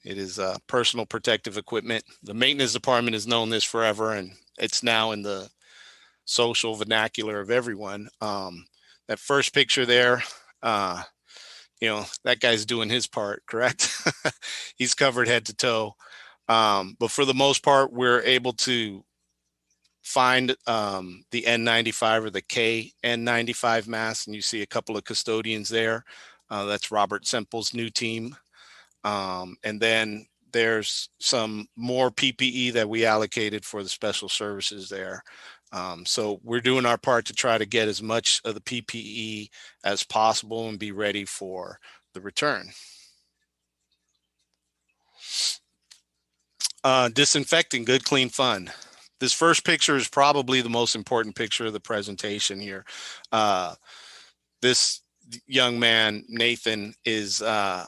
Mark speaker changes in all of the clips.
Speaker 1: It is personal protective equipment. The maintenance department has known this forever, and it's now in the social vernacular of everyone. That first picture there, uh, that guy's doing his part, correct? He's covered head to toe. But for the most part, we're able to find the N95 or the KN95 mask, and you see a couple of custodians there. That's Robert Semple's new team. And then there's some more PPE that we allocated for the special services there. So we're doing our part to try to get as much of the PPE as possible and be ready for the return. Disinfecting, good, clean, fun. This first picture is probably the most important picture of the presentation here. This young man, Nathan, is the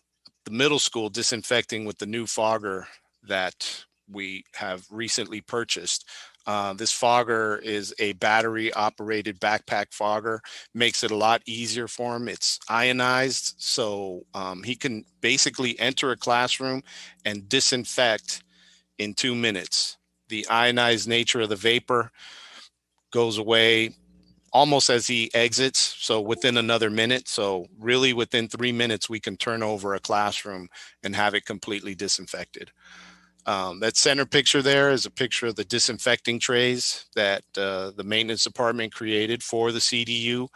Speaker 1: middle school disinfecting with the new fogger that we have recently purchased. This fogger is a battery operated backpack fogger, makes it a lot easier for him. It's ionized, so he can basically enter a classroom and disinfect in 2 minutes. The ionized nature of the vapor goes away almost as he exits, so within another minute. So really within 3 minutes, we can turn over a classroom and have it completely disinfected. That center picture there is a picture of the disinfecting trays that the maintenance department created for the CDU.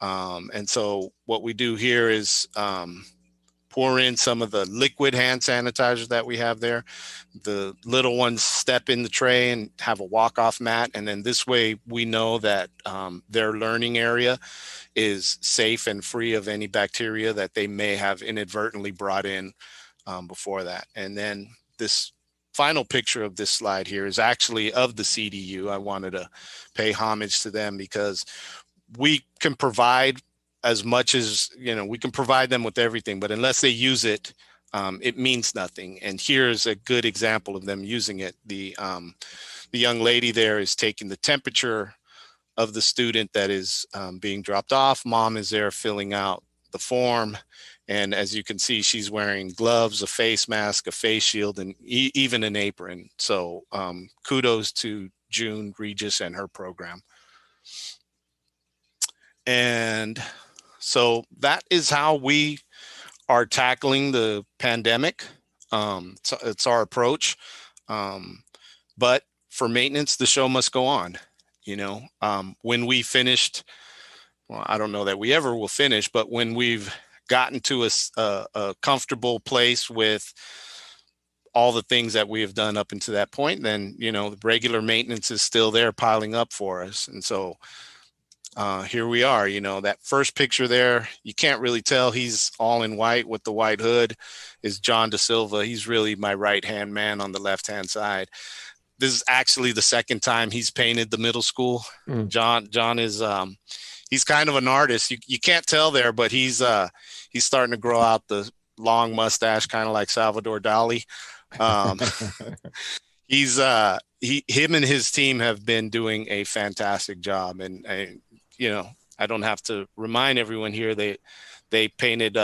Speaker 1: And so what we do here is pour in some of the liquid hand sanitizer that we have there. The little ones step in the tray and have a walk-off mat. And then this way we know that their learning area is safe and free of any bacteria that they may have inadvertently brought in before that. And then this final picture of this slide here is actually of the CDU. I wanted to pay homage to them because we can provide as much as, we can provide them with everything, but unless they use it, it means nothing. And here's a good example of them using it. The young lady there is taking the temperature of the student that is being dropped off. Mom is there filling out the form. And as you can see, she's wearing gloves, a face mask, a face shield, and even an apron. So kudos to June Regis and her program. And so that is how we are tackling the pandemic. It's our approach. But for maintenance, the show must go on. When we finished, well, I don't know that we ever will finish, but when we've gotten to a comfortable place with all the things that we have done up until that point, then, the regular maintenance is still there piling up for us. And so here we are. That first picture there, you can't really tell he's all in white with the white hood, is John Da Silva. He's really my right-hand man on the left-hand side. This is actually the second time he's painted the middle school. John is, he's kind of an artist. You can't tell there, but he's starting to grow out the long mustache, kind of like Salvador Dali. Him and his team have been doing a fantastic job. And I don't have to remind everyone here, they painted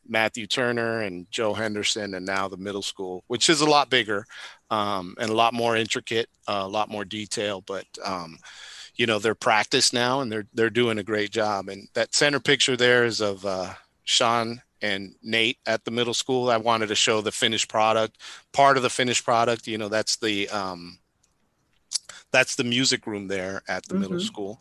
Speaker 1: Matthew Turner and Joe Henderson, and now the middle school, which is a lot bigger and a lot more intricate, a lot more detail, but they're practiced now and they're doing a great job. And that center picture there is of Sean and Nate at the middle school. I wanted to show the finished product, part of the finished product. That's the music room there at the middle school.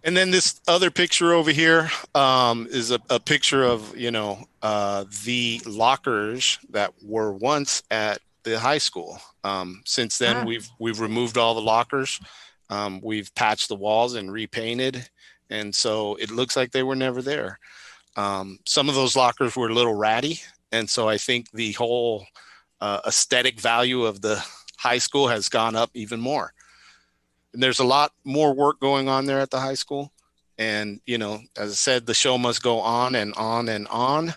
Speaker 1: And then this other picture over here is a picture of, the lockers that were once at the high school. Since then, we've removed all the lockers. We've patched the walls and repainted. And so it looks like they were never there. Some of those lockers were a little ratty. And so I think the whole aesthetic value of the high school has gone up even more. And there's a lot more work going on there at the high school. And, as I said, the show must go on and on and on.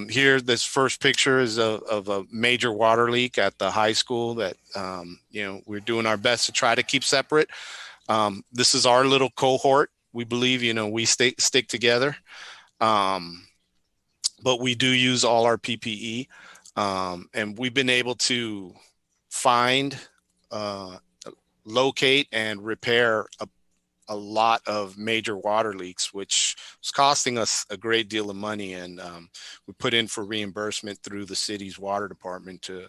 Speaker 1: Here, this first picture is of a major water leak at the high school that, we're doing our best to try to keep separate. This is our little cohort. We believe, we stick together. But we do use all our PPE. And we've been able to find, locate, and repair a lot of major water leaks, which was costing us a great deal of money. And we put in for reimbursement through the city's water department to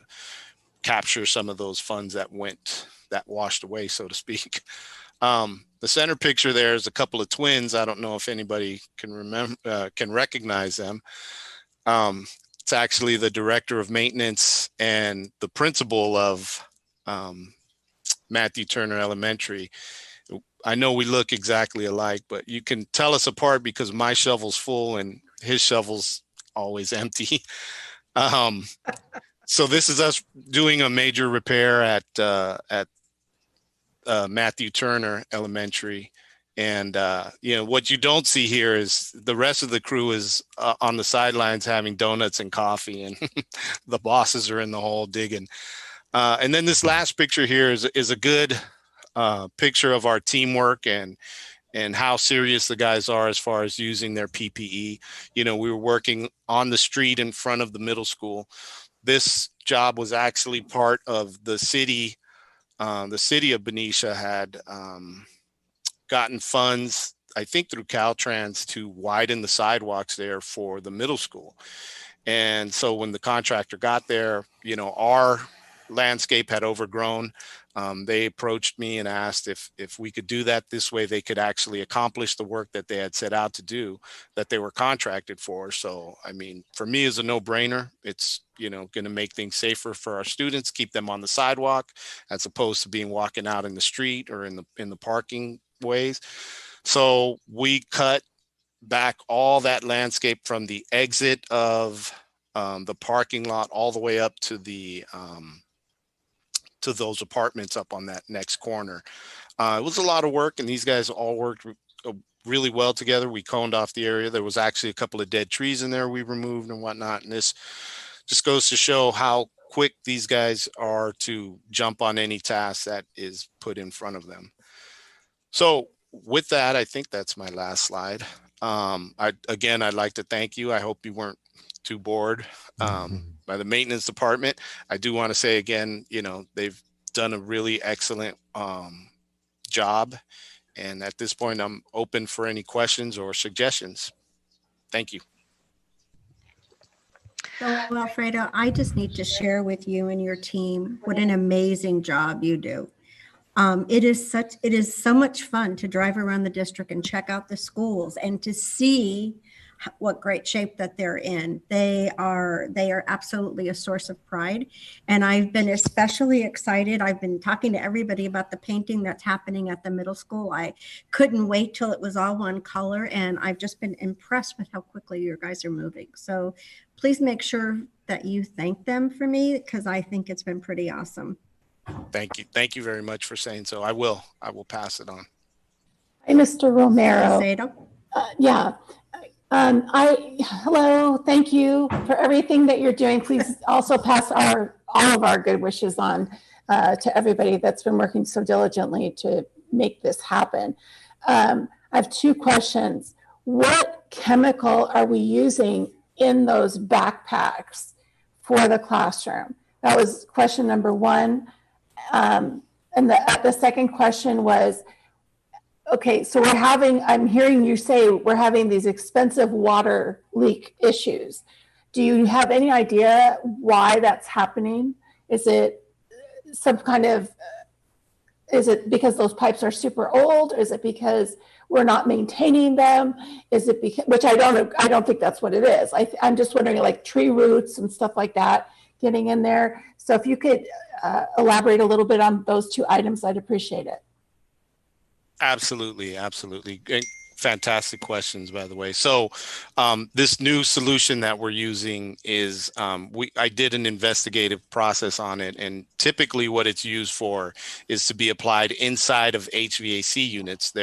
Speaker 1: capture some of those funds that washed away, so to speak. The center picture there is a couple of twins. I don't know if anybody can recognize them. It's actually the director of maintenance and the principal of Matthew Turner Elementary. I know we look exactly alike, but you can tell us apart because my shovel's full and his shovel's always empty. So this is us doing a major repair at Matthew Turner Elementary. And, what you don't see here is the rest of the crew is on the sidelines having donuts and coffee, and the bosses are in the hole digging. And then this last picture here is a good picture of our teamwork and how serious the guys are as far as using their PPE. We were working on the street in front of the middle school. This job was actually part of the city. The city of Benicia had gotten funds, I think through Caltrans, to widen the sidewalks there for the middle school. And so when the contractor got there, our landscape had overgrown. They approached me and asked if we could do that this way. They could actually accomplish the work that they had set out to do, that they were contracted for. So, I mean, for me, it's a no-brainer. It's, going to make things safer for our students, keep them on the sidewalk, as opposed to being walking out in the street or in the parking ways. So we cut back all that landscape from the exit of the parking lot all the way up to those apartments up on that next corner. It was a lot of work, and these guys all worked really well together. We coned off the area. There was actually a couple of dead trees in there we removed and whatnot. And this just goes to show how quick these guys are to jump on any task that is put in front of them. So with that, I think that's my last slide. I'd like to thank you. I hope you weren't too bored by the maintenance department. I do want to say again, they've done a really excellent job. And at this point, I'm open for any questions or suggestions. Thank you.
Speaker 2: So, Alfredo, I just need to share with you and your team what an amazing job you do. It is so much fun to drive around the district and check out the schools and to see what great shape that they're in. They are absolutely a source of pride. And I've been especially excited. I've been talking to everybody about the painting that's happening at the middle school. I couldn't wait till it was all one color. And I've just been impressed with how quickly your guys are moving. So please make sure that you thank them for me, because I think it's been pretty awesome.
Speaker 1: Thank you. Thank you very much for saying so. I will pass it on.
Speaker 3: Hi, Mr. Romero.
Speaker 2: Yeah.
Speaker 3: Hello. Thank you for everything that you're doing. Please also pass all of our good wishes on to everybody that's been working so diligently to make this happen. I have two questions. What chemical are we using in those backpacks for the classroom? That was question number one. And the second question was, okay, so I'm hearing you say we're having these expensive water leak issues. Do you have any idea why that's happening? Is it some kind of, is it because those pipes are super old? Is it because we're not maintaining them? Is it because, which I don't think that's what it is. I'm just wondering, like tree roots and stuff like that getting in there. So if you could elaborate a little bit on those two items, I'd appreciate it.
Speaker 1: Absolutely. Fantastic questions, by the way. So this new solution that we're using is, I did an investigative process on it, and typically what it's used for is to be applied inside of HVAC units.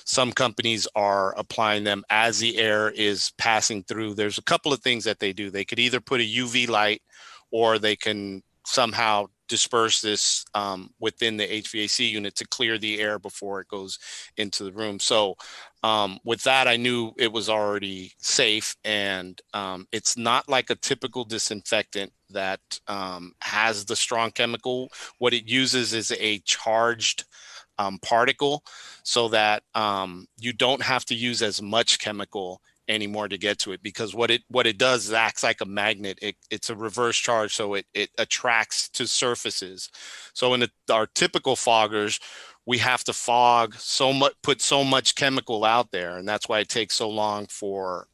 Speaker 1: Some companies are applying them as the air is passing through. There's a couple of things that they do. They could either put a UV light, or they can somehow disperse this within the HVAC unit to clear the air before it goes into the room. So with that, I knew it was already safe, and it's not like a typical disinfectant that has the strong chemical. What it uses is a charged particle, so that you don't have to use as much chemical anymore to get to it, because what it does is acts like a magnet. It's a reverse charge, so it attracts to surfaces. So in our typical foggers, we have to fog so much, put so much chemical out there, and that's why it takes so long for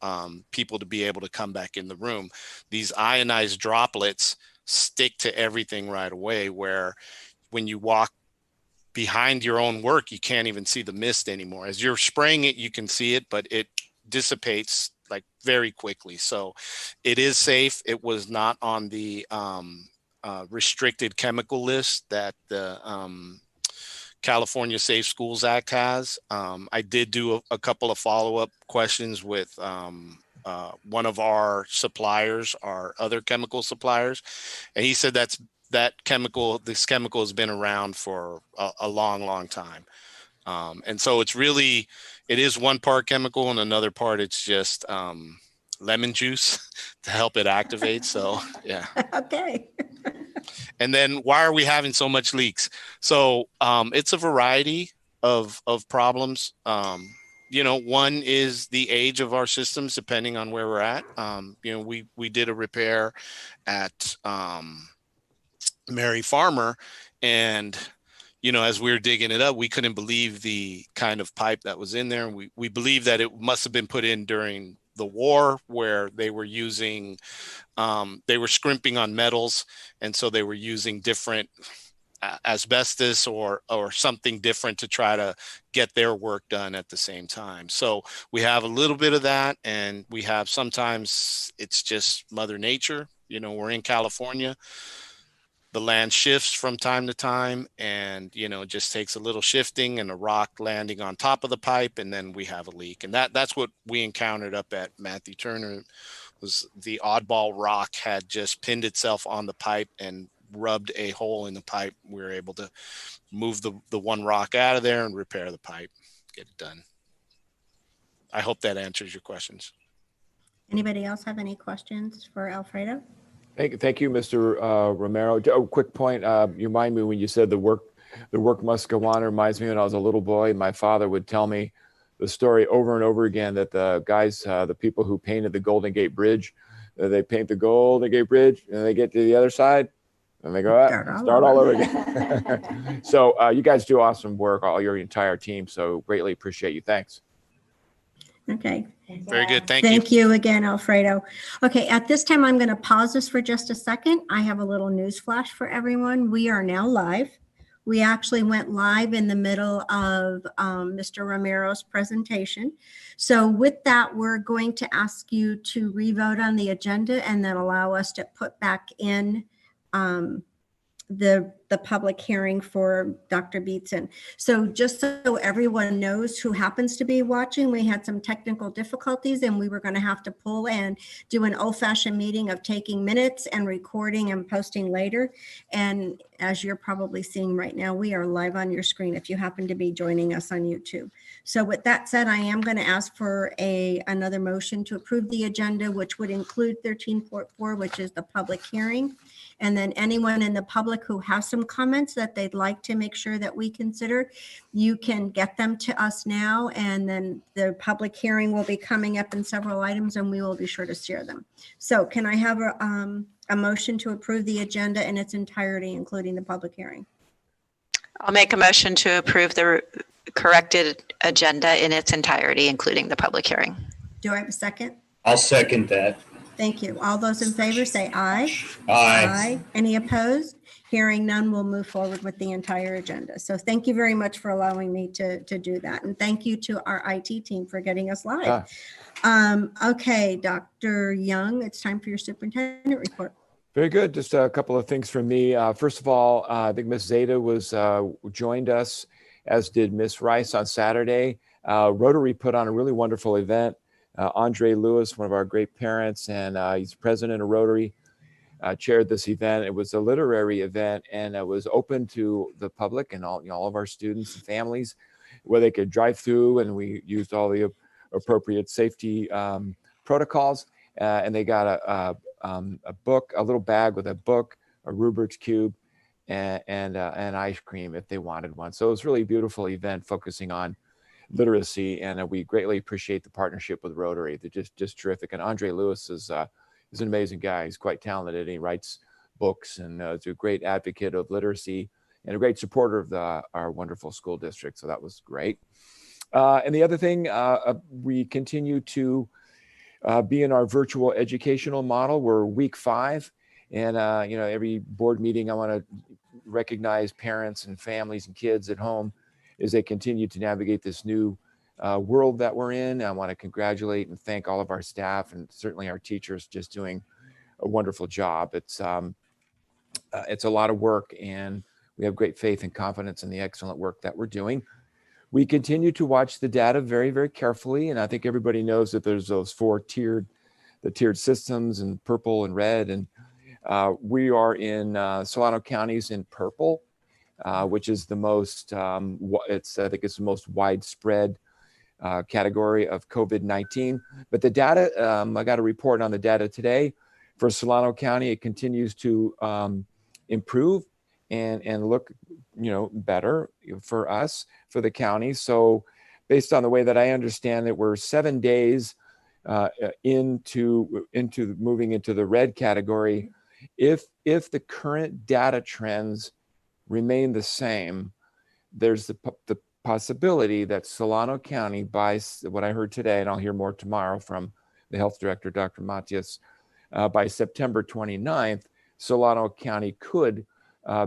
Speaker 1: people to be able to come back in the room. These ionized droplets stick to everything right away, where when you walk behind your own work, you can't even see the mist anymore. As you're spraying it, you can see it, but it dissipates like very quickly. So it is safe. It was not on the restricted chemical list that the California Safe Schools Act has. I did do a couple of follow-up questions with one of our suppliers, our other chemical suppliers, and he said this chemical has been around for a long time. And so it is one part chemical and another part it's just lemon juice to help it activate. So yeah.
Speaker 2: Okay.
Speaker 1: And then why are we having so much leaks? So it's a variety of problems. One is the age of our systems, depending on where we're at. We did a repair at Mary Farmer, and as we were digging it up, we couldn't believe the kind of pipe that was in there. We believe that it must have been put in during the war, where they were using, they were scrimping on metals, and so they were using different asbestos or something different to try to get their work done at the same time. So we have a little bit of that, and we have sometimes it's just Mother Nature. We're in California. The land shifts from time to time, and it just takes a little shifting and a rock landing on top of the pipe, and then we have a leak. And that's what we encountered up at Matthew Turner. Was the oddball rock had just pinned itself on the pipe and rubbed a hole in the pipe. We were able to move the one rock out of there and repair the pipe, get it done. I hope that answers your questions.
Speaker 2: Anybody else have any questions for Alfredo?
Speaker 4: Thank you, Mr. Romero. Quick point. You remind me when you said the work must go on. It reminds me when I was a little boy, my father would tell me the story over and over again that the guys, the people who painted the Golden Gate Bridge, they paint the Golden Gate Bridge and they get to the other side and they go, start all over again. So you guys do awesome work, all your entire team. So greatly appreciate you. Thanks.
Speaker 2: Okay.
Speaker 1: Very good. Thank you.
Speaker 2: Thank you again, Alfredo. Okay, at this time, I'm going to pause this for just a second. I have a little news flash for everyone. We are now live. We actually went live in the middle of Mr. Romero's presentation. So with that, we're going to ask you to re-vote on the agenda and then allow us to put back in the public hearing for Dr. Beatson. So just so everyone knows who happens to be watching, we had some technical difficulties and we were going to have to pull and do an old-fashioned meeting of taking minutes and recording and posting later. And as you're probably seeing right now, we are live on your screen if you happen to be joining us on YouTube. So with that said, I am going to ask for another motion to approve the agenda, which would include 13.4, which is the public hearing. And then anyone in the public who has some comments that they'd like to make sure that we consider, you can get them to us now. And then the public hearing will be coming up in several items and we will be sure to share them. So can I have a motion to approve the agenda in its entirety, including the public hearing?
Speaker 5: I'll make a motion to approve the corrected agenda in its entirety, including the public hearing.
Speaker 2: Do I have a second?
Speaker 6: I'll second that.
Speaker 2: Thank you. All those in favor say aye.
Speaker 6: Aye.
Speaker 2: Any opposed? Hearing none, we'll move forward with the entire agenda. So thank you very much for allowing me to do that. And thank you to our IT team for getting us live. Okay, Dr. Young, it's time for your superintendent report.
Speaker 4: Very good. Just a couple of things from me. First of all, I think Miss Zeta joined us, as did Miss Rice on Saturday. Rotary put on a really wonderful event. Andre Lewis, one of our great parents, and he's president of Rotary, chaired this event. It was a literary event, and it was open to the public and all of our students and families, where they could drive through, and we used all the appropriate safety protocols. And they got a book, a little bag with a book, a Rubik's Cube, and ice cream if they wanted one. So it was really a beautiful event focusing on literacy, and we greatly appreciate the partnership with Rotary. They're just terrific. And Andre Lewis is an amazing guy. He's quite talented, and he writes books, and is a great advocate of literacy and a great supporter of our wonderful school district. So that was great. And the other thing, we continue to be in our virtual educational model. We're week 5. And, every board meeting, I want to recognize parents and families and kids at home as they continue to navigate this new world that we're in. I want to congratulate and thank all of our staff, and certainly our teachers, just doing a wonderful job. It's a lot of work, and we have great faith and confidence in the excellent work that we're doing. We continue to watch the data very, very carefully. And I think everybody knows that there's those 4 tiered systems, and purple and red. And we are in Solano County's in purple, which is the most, I think it's the most widespread category of COVID-19. But the data, I got a report on the data today for Solano County. It continues to improve and look, better for us, for the county. So based on the way that I understand it, we're 7 days into moving into the red category. If the current data trends remain the same, there's the possibility that Solano County, by what I heard today, and I'll hear more tomorrow from the health director, Dr. Matias, by September 29th, Solano County could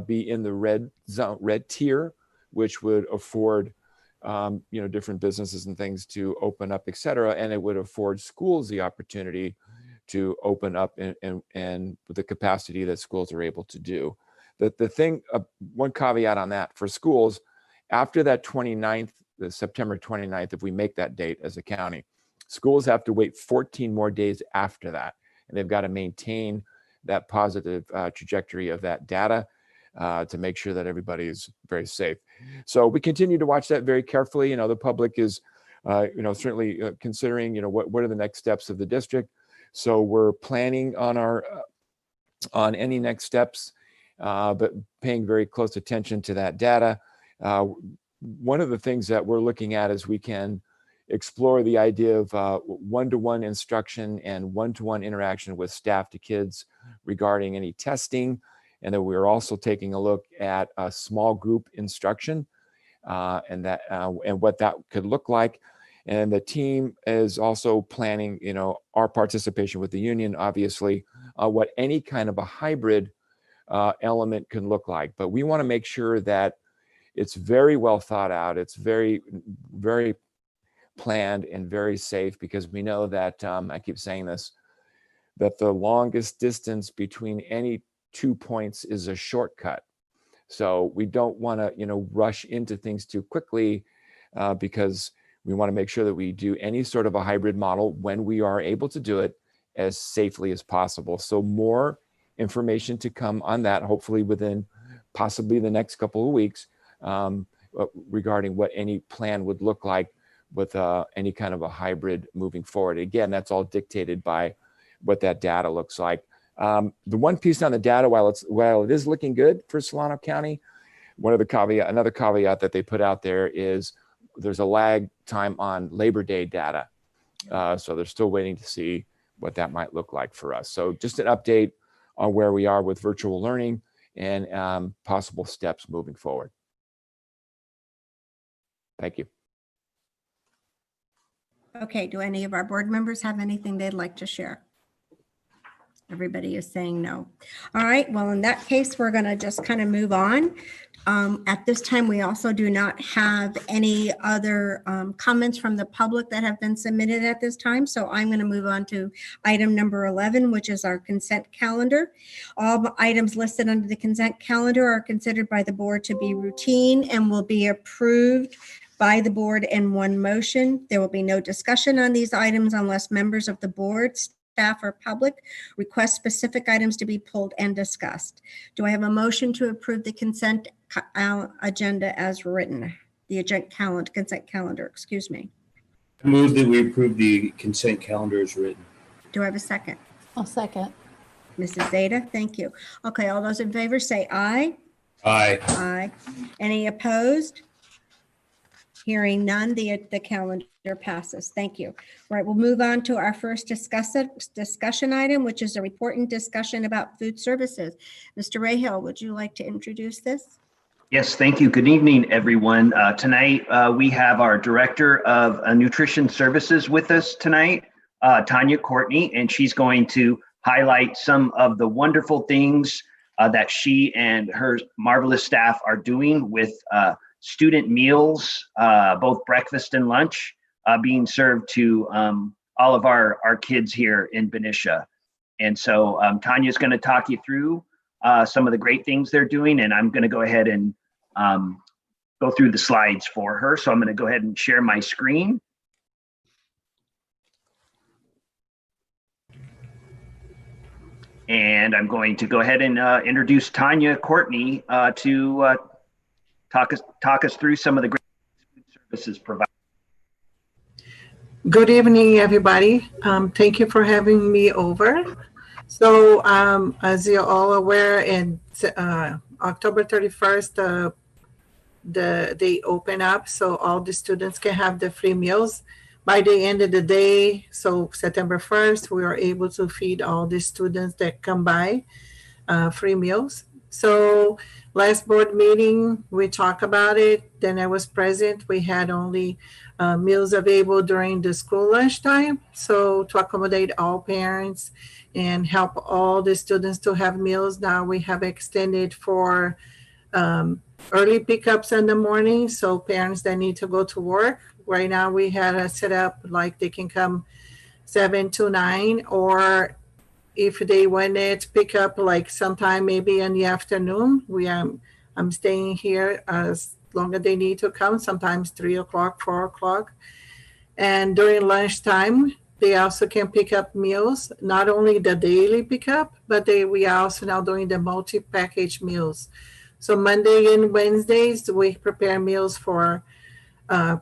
Speaker 4: be in the red zone, red tier, which would afford different businesses and things to open up, et cetera. And it would afford schools the opportunity to open up and with the capacity that schools are able to do. The thing, one caveat on that for schools, after that 29th, the September 29th, if we make that date as a county, schools have to wait 14 more days after that. And they've got to maintain that positive trajectory of that data to make sure that everybody is very safe. So we continue to watch that very carefully. The public is, certainly considering, what are the next steps of the district. So we're planning on on any next steps, but paying very close attention to that data. One of the things that we're looking at is we can explore the idea of one-to-one instruction and one-to-one interaction with staff to kids regarding any testing. And then we're also taking a look at a small group instruction and what that could look like. And the team is also planning, our participation with the union, obviously, what any kind of a hybrid element can look like. But we want to make sure that it's very well thought out. It's very, very planned and very safe, because we know that, I keep saying this, that the longest distance between any 2 points is a shortcut. So we don't want to, rush into things too quickly, because we want to make sure that we do any sort of a hybrid model when we are able to do it as safely as possible. So more information to come on that, hopefully within possibly the next couple of weeks, regarding what any plan would look like with any kind of a hybrid moving forward. Again, that's all dictated by what that data looks like. The one piece on the data, while it is looking good for Solano County, another caveat that they put out there is there's a lag time on Labor Day data. So they're still waiting to see what that might look like for us. So just an update on where we are with virtual learning and possible steps moving forward. Thank you.
Speaker 2: Okay, do any of our board members have anything they'd like to share? Everybody is saying no. All right, well, in that case, we're going to just kind of move on. At this time, we also do not have any other comments from the public that have been submitted at this time. So I'm going to move on to item number 11, which is our consent calendar. All the items listed under the consent calendar are considered by the board to be routine and will be approved by the board in one motion. There will be no discussion on these items unless members of the board staff or public request specific items to be pulled and discussed. Do I have a motion to approve the consent agenda as written? The consent calendar, excuse me.
Speaker 6: I move that we approve the consent calendar as written.
Speaker 2: Do I have a second?
Speaker 3: I'll second.
Speaker 2: Mrs. Zeta, thank you. Okay, all those in favor say aye.
Speaker 6: Aye.
Speaker 2: Aye. Any opposed? Hearing none, the calendar passes. Thank you. All right, we'll move on to our first discussion item, which is a report and discussion about food services. Mr. Rahill, would you like to introduce this?
Speaker 7: Yes, thank you. Good evening, everyone. Tonight, we have our Director of Nutrition Services with us tonight, Tanya Courtney, and she's going to highlight some of the wonderful things that she and her marvelous staff are doing with student meals, both breakfast and lunch, being served to all of our kids here in Benicia. And so Tanya's going to talk you through some of the great things they're doing, and I'm going to go ahead and go through the slides for her. So I'm going to go ahead and share my screen. And I'm going to go ahead and introduce Tanya Courtney to talk us through some of the great food services provided.
Speaker 8: Good evening, everybody. Thank you for having me over. So as you're all aware, in October 31st, they open up so all the students can have the free meals. By the end of the day, so September 1st, we are able to feed all the students that come by free meals. So last board meeting, we talked about it. Then I was present. We had only meals available during the school lunchtime. So to accommodate all parents and help all the students to have meals, now we have extended for early pickups in the morning. So parents that need to go to work. Right now we had a setup like they can come 7 to 9, or if they wanted to pick up like sometime maybe in the afternoon, I'm staying here as long as they need to come, sometimes 3 o'clock, 4 o'clock. And during lunchtime, they also can pick up meals, not only the daily pickup, but we are also now doing the multi-package meals. So Monday and Wednesdays, we prepare meals for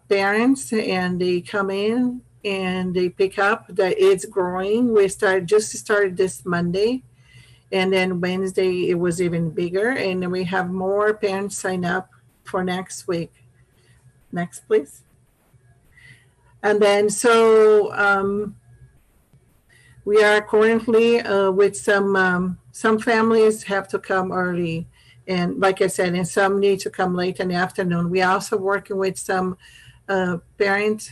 Speaker 8: parents, and they come in and they pick up. That it's growing. We just started this Monday, and then Wednesday it was even bigger, and then we have more parents sign up for next week. Next, please. And then so we are currently with some families have to come early. And like I said, and some need to come late in the afternoon. We are also working with some parents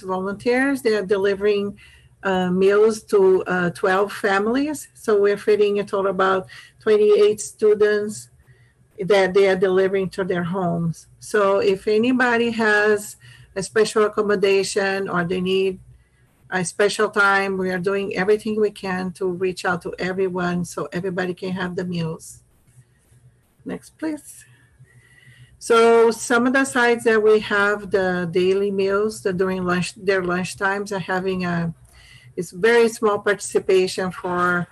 Speaker 8: volunteers. They are delivering meals to 12 families. So we're feeding a total about 28 students that they are delivering to their homes. So if anybody has a special accommodation or they need a special time, we are doing everything we can to reach out to everyone so everybody can have the meals. Next, please. So some of the sites that we have the daily meals that during their lunch times are having it's very small participation for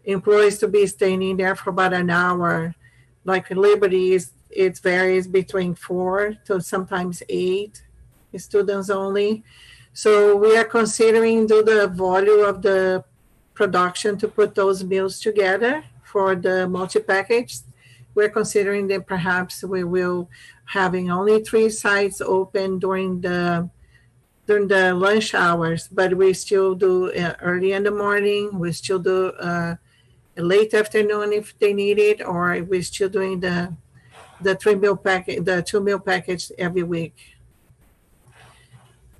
Speaker 8: employees to be staying in there for about an hour. Like Liberty, it varies between 4 to sometimes 8 students only. So we are considering the volume of the production to put those meals together for the multi-package. We're considering that perhaps we will having only 3 sites open during the lunch hours, but we still do early in the morning. We still do late afternoon if they need it, or we're still doing the 3-meal package, the 2-meal package every week.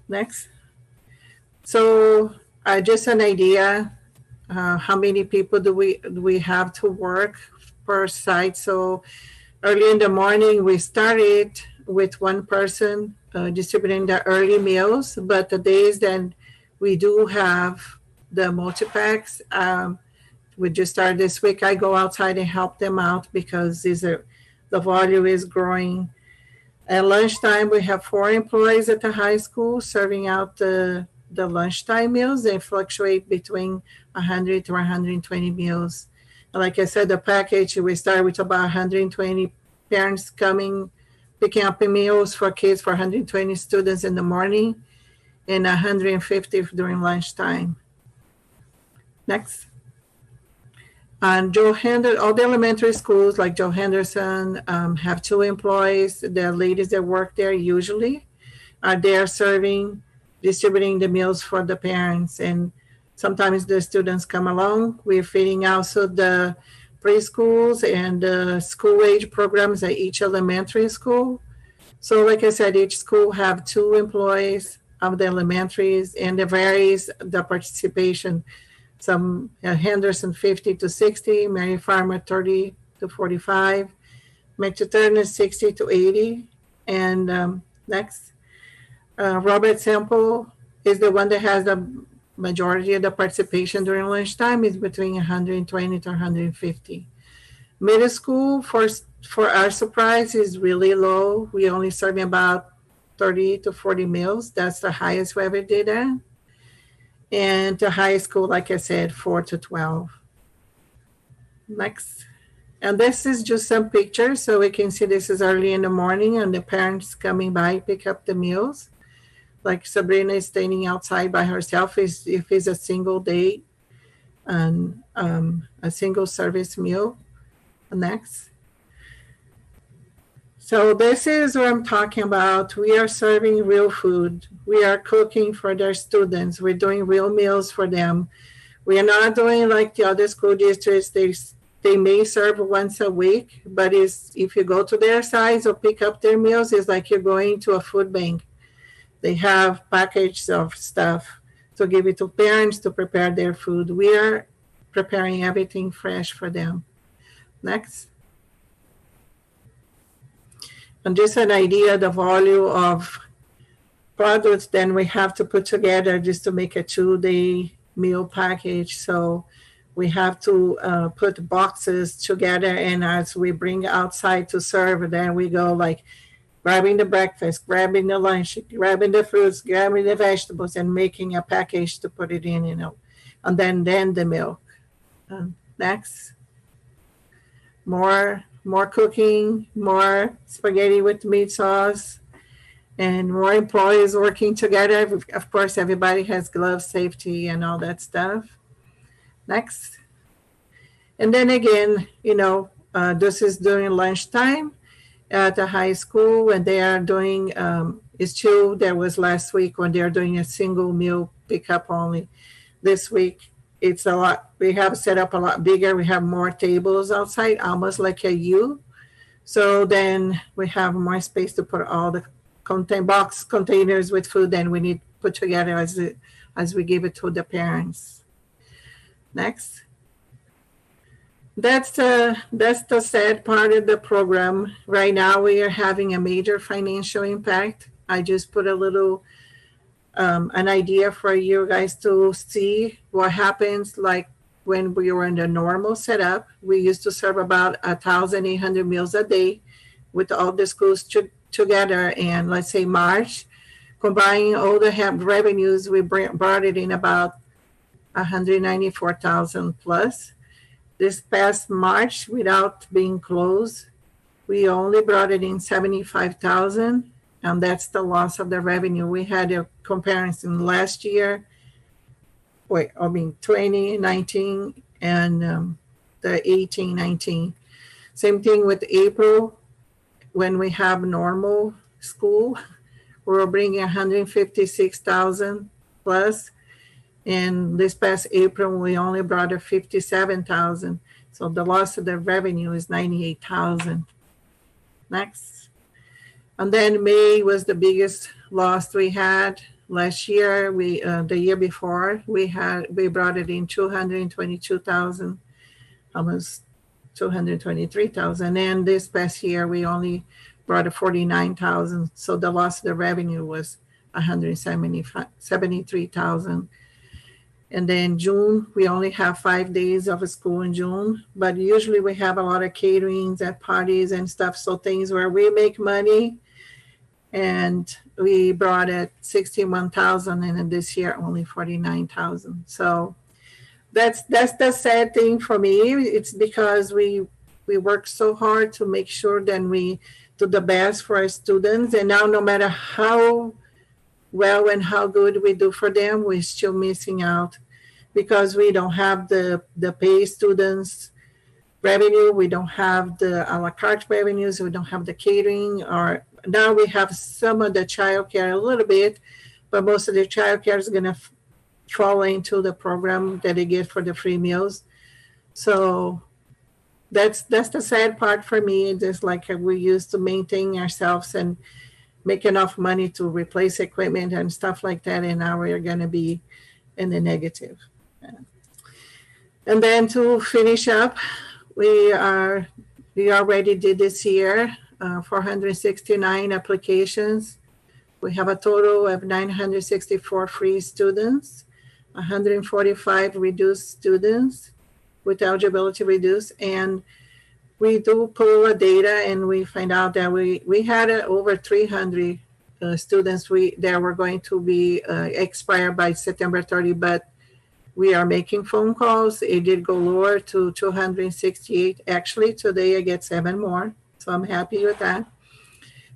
Speaker 8: Next. So just an idea, how many people do we have to work per site? So early in the morning, we started with 1 person distributing the early meals, but the days then we do have the multi-packs. We just started this week. I go outside and help them out because the volume is growing. At lunchtime, we have 4 employees at the high school serving out the the lunchtime meals. They fluctuate between 100 to 120 meals. Like I said, the package, we start with about 120 parents coming, picking up meals for kids for 120 students in the morning and 150 during lunchtime. Next. And all the elementary schools like Joe Henderson have 2 employees. The ladies that work there usually are there serving, distributing the meals for the parents. And sometimes the students come along. We're feeding also the preschools and the school age programs at each elementary school. So like I said, each school have 2 employees of the elementaries, and it varies the participation. Some Henderson 50 to 60, Mary Farmer 30 to 45, McTurner 60 to 80. And next, Robert Sample is the one that has the majority of the participation during lunchtime, is between 120 to 150. Middle school, for our surprise, is really low. We only serving about 30 to 40 meals. That's the highest we ever did at. And the high school, like I said, 4 to 12. Next. And this is just some pictures. So we can see this is early in the morning and the parents coming by, pick up the meals. Like Sabrina is standing outside by herself if it's a single day and a single service meal. Next. So this is what I'm talking about. We are serving real food. We are cooking for their students. We're doing real meals for them. We are not doing like the other school districts. They may serve once a week, but if you go to their sites or pick up their meals, it's like you're going to a food bank. They have packages of stuff to give it to parents to prepare their food. We are preparing everything fresh for them. Next. And just an idea of the volume of products then we have to put together just to make a 2-day meal package. So we have to put boxes together, and as we bring outside to serve, then we go like grabbing the breakfast, grabbing the lunch, grabbing the fruits, grabbing the vegetables, and making a package to put it in, and then the milk. Next. More cooking, more spaghetti with meat sauce, and more employees working together. Of course, everybody has gloves, safety, and all that stuff. Next. And then again, this is during lunchtime at the high school when they are doing, it's true, there was last week when they're doing a single meal pickup only. This week, it's a lot, we have set up a lot bigger. We have more tables outside, almost like a U. So then we have more space to put all the box containers with food that we need to put together as we give it to the parents. Next. That's the sad part of the program. Right now we are having a major financial impact. I just put a little an idea for you guys to see what happens like when we were in the normal setup. We used to serve about 1,800 meals a day with all the schools together. And let's say March, combining all the revenues, we brought it in about 194,000 plus. This past March, without being closed, we only brought it in 75,000. And that's the loss of the revenue. We had a comparison last year, 2019 and the 18-19. Same thing with April, when we have normal school, we're bringing 156,000 plus. And this past April, we only brought 57,000. So the loss of the revenue is 98,000. Next. And then May was the biggest loss we had. Last year, the year before, we brought it in 222,000, almost 223,000. And this past year, we only brought 49,000. So the loss of the revenue was 173,000. And then June, we only have 5 days of school in June, but usually we have a lot of caterings at parties and stuff. So things where we make money and we brought it 61,000, and then this year only 49,000. So that's the sad thing for me. It's because we work so hard to make sure that we do the best for our students, and now no matter how well and how good we do for them, we're still missing out because we don't have the pay students revenue, we don't have the a la carte revenues, we don't have the catering, or now we have some of the childcare a little bit, but most of the childcare is going to fall into the program that they get for the free meals. So that's the sad part for me. Just like we used to maintain ourselves and make enough money to replace equipment and stuff like that, and now we're going to be in the negative. And then to finish up, we already did this year 469 applications. We have a total of 964 free students, 145 reduced students with eligibility reduced, and we do pull the data and we find out that we had over 300 students that were going to be expired by September 30, but we are making phone calls. It did go lower to 268. Actually, today I get 7 more, so I'm happy with that.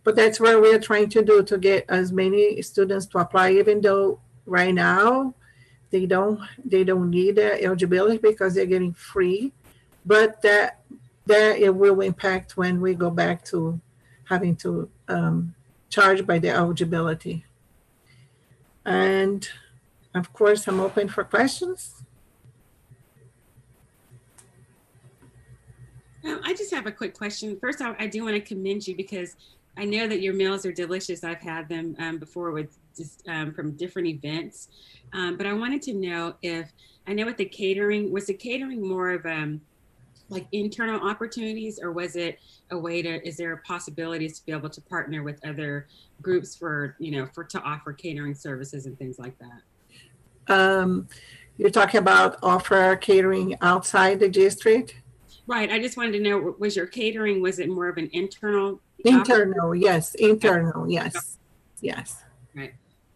Speaker 8: But that's what we're trying to do, to get as many students to apply, even though right now they don't need the eligibility because they're getting free. But that it will impact when we go back to having to charge by the eligibility. And of course, I'm open for questions.
Speaker 9: I just have a quick question. First, I do want to commend you because I know that your meals are delicious. I've had them before with just from different events. But I wanted to know if, I know with the catering, was the catering more of like internal opportunities, or was it a way to, is there possibilities to be able to partner with other groups for, to offer catering services and things like that?
Speaker 8: You're talking about offer catering outside the district?
Speaker 9: Right. I just wanted to know, was your catering, was it more of an internal?
Speaker 8: Yes. Internal, yes. Yes.
Speaker 9: Right.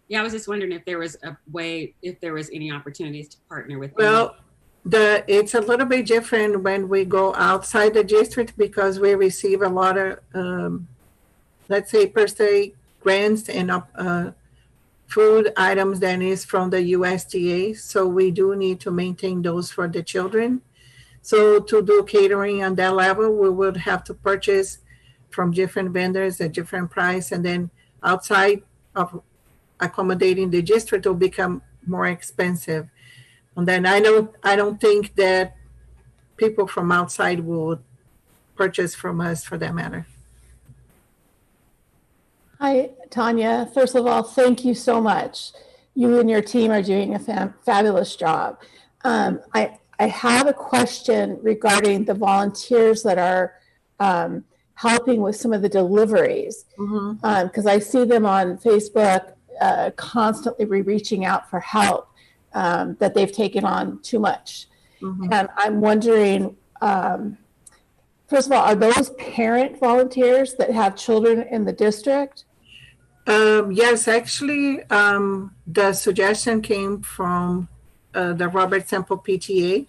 Speaker 9: Yeah, I was just wondering if there was a way, if there was any opportunities to partner with.
Speaker 8: Well, it's a little bit different when we go outside the district because we receive a lot of, let's say, per se grants and food items that is from the USDA. So we do need to maintain those for the children. So to do catering on that level, we would have to purchase from different vendors at different price, and then outside of accommodating the district will become more expensive. And then I don't think that people from outside will purchase from us for that matter.
Speaker 3: Hi, Tanya. First of all, thank you so much. You and your team are doing a fabulous job. I have a question regarding the volunteers that are helping with some of the deliveries, because I see them on Facebook constantly reaching out for help, that they've taken on too much. And I'm wondering, first of all, are those parent volunteers that have children in the district?
Speaker 8: Yes, actually, the suggestion came from the Robert Sample PTA.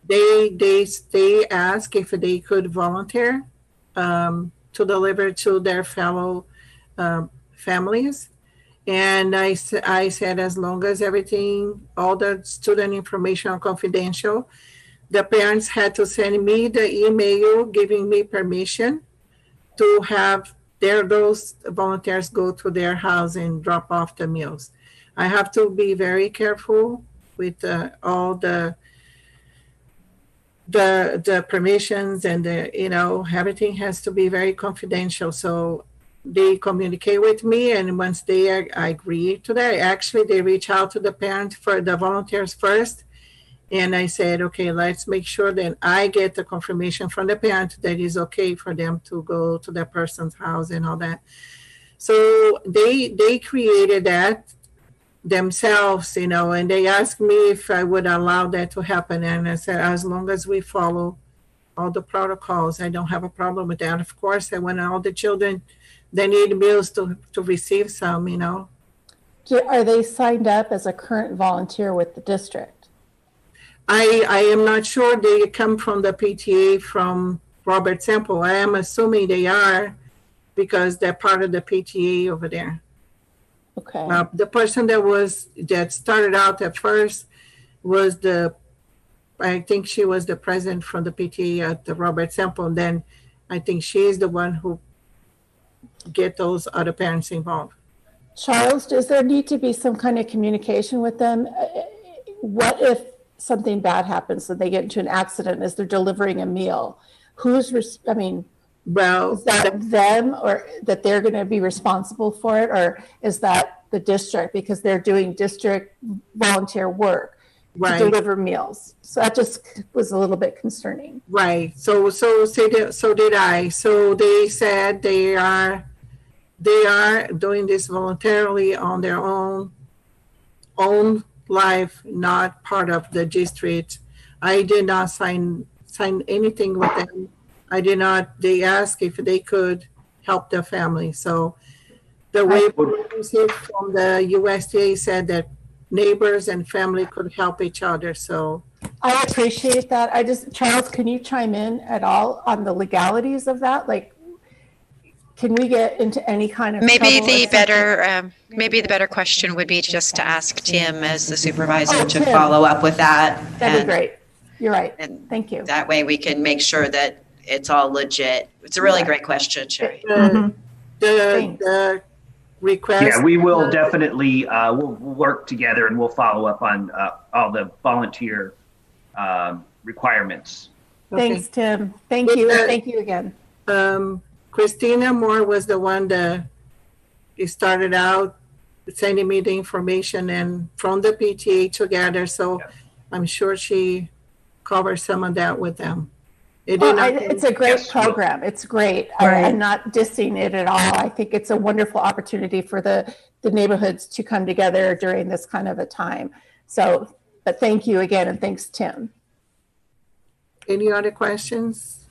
Speaker 8: They asked if they could volunteer to deliver to their fellow families. And I said, as long as everything, all the student information are confidential, the parents had to send me the email giving me permission to have those volunteers go to their house and drop off the meals. I have to be very careful with all the permissions and everything has to be very confidential. So they communicate with me, and once they agree to that, actually they reach out to the parent for the volunteers first. And I said, okay, let's make sure that I get the confirmation from the parent that is okay for them to go to that person's house and all that. So they created that themselves, and they asked me if I would allow that to happen. And I said, as long as we follow all the protocols, I don't have a problem with that. Of course, I want all the children they need meals to receive some, you know.
Speaker 3: Are they signed up as a current volunteer with the district?
Speaker 8: I am not sure. They come from the PTA from Robert Sample. I am assuming they are because they're part of the PTA over there.
Speaker 3: Okay.
Speaker 8: The person that started out at first was I think she was the president from the PTA at the Robert Sample. And then I think she is the one who get those other parents involved.
Speaker 3: Charles, does there need to be some kind of communication with them? What if something bad happens, so they get into an accident as they're delivering a meal? Well, is that them, or that they're going to be responsible for it, or is that the district because they're doing district volunteer work to deliver meals? So that just was a little bit concerning.
Speaker 8: Right. So did I. So they said they are doing this voluntarily on their own life, not part of the district. I did not sign anything with them. I did not. They asked if they could help their family. So the way we received from the USDA said that neighbors and family could help each other. So
Speaker 3: I appreciate that. Charles, can you chime in at all on the legalities of that? Like, can we get into any kind of
Speaker 5: maybe
Speaker 3: trouble
Speaker 5: the better question would be just to ask Tim as the supervisor to
Speaker 3: Tim.
Speaker 5: follow up with that.
Speaker 3: That'd be great. You're right.
Speaker 5: And
Speaker 3: thank you.
Speaker 5: That way we can make sure that it's all legit. It's a really great question, Sherry.
Speaker 8: The request.
Speaker 7: Yeah, we will definitely we'll work together and we'll follow up on all the volunteer requirements.
Speaker 3: Thanks, Tim. Thank you. Thank you again.
Speaker 8: Christina Moore was the one that started out sending me the information and from the PTA together. So I'm sure she covered some of that with them.
Speaker 3: It's a great program. It's great. I'm not dissing it at all. I think it's a wonderful opportunity for the neighborhoods to come together during this kind of a time. So, but thank you again, and thanks, Tim.
Speaker 8: Any other questions?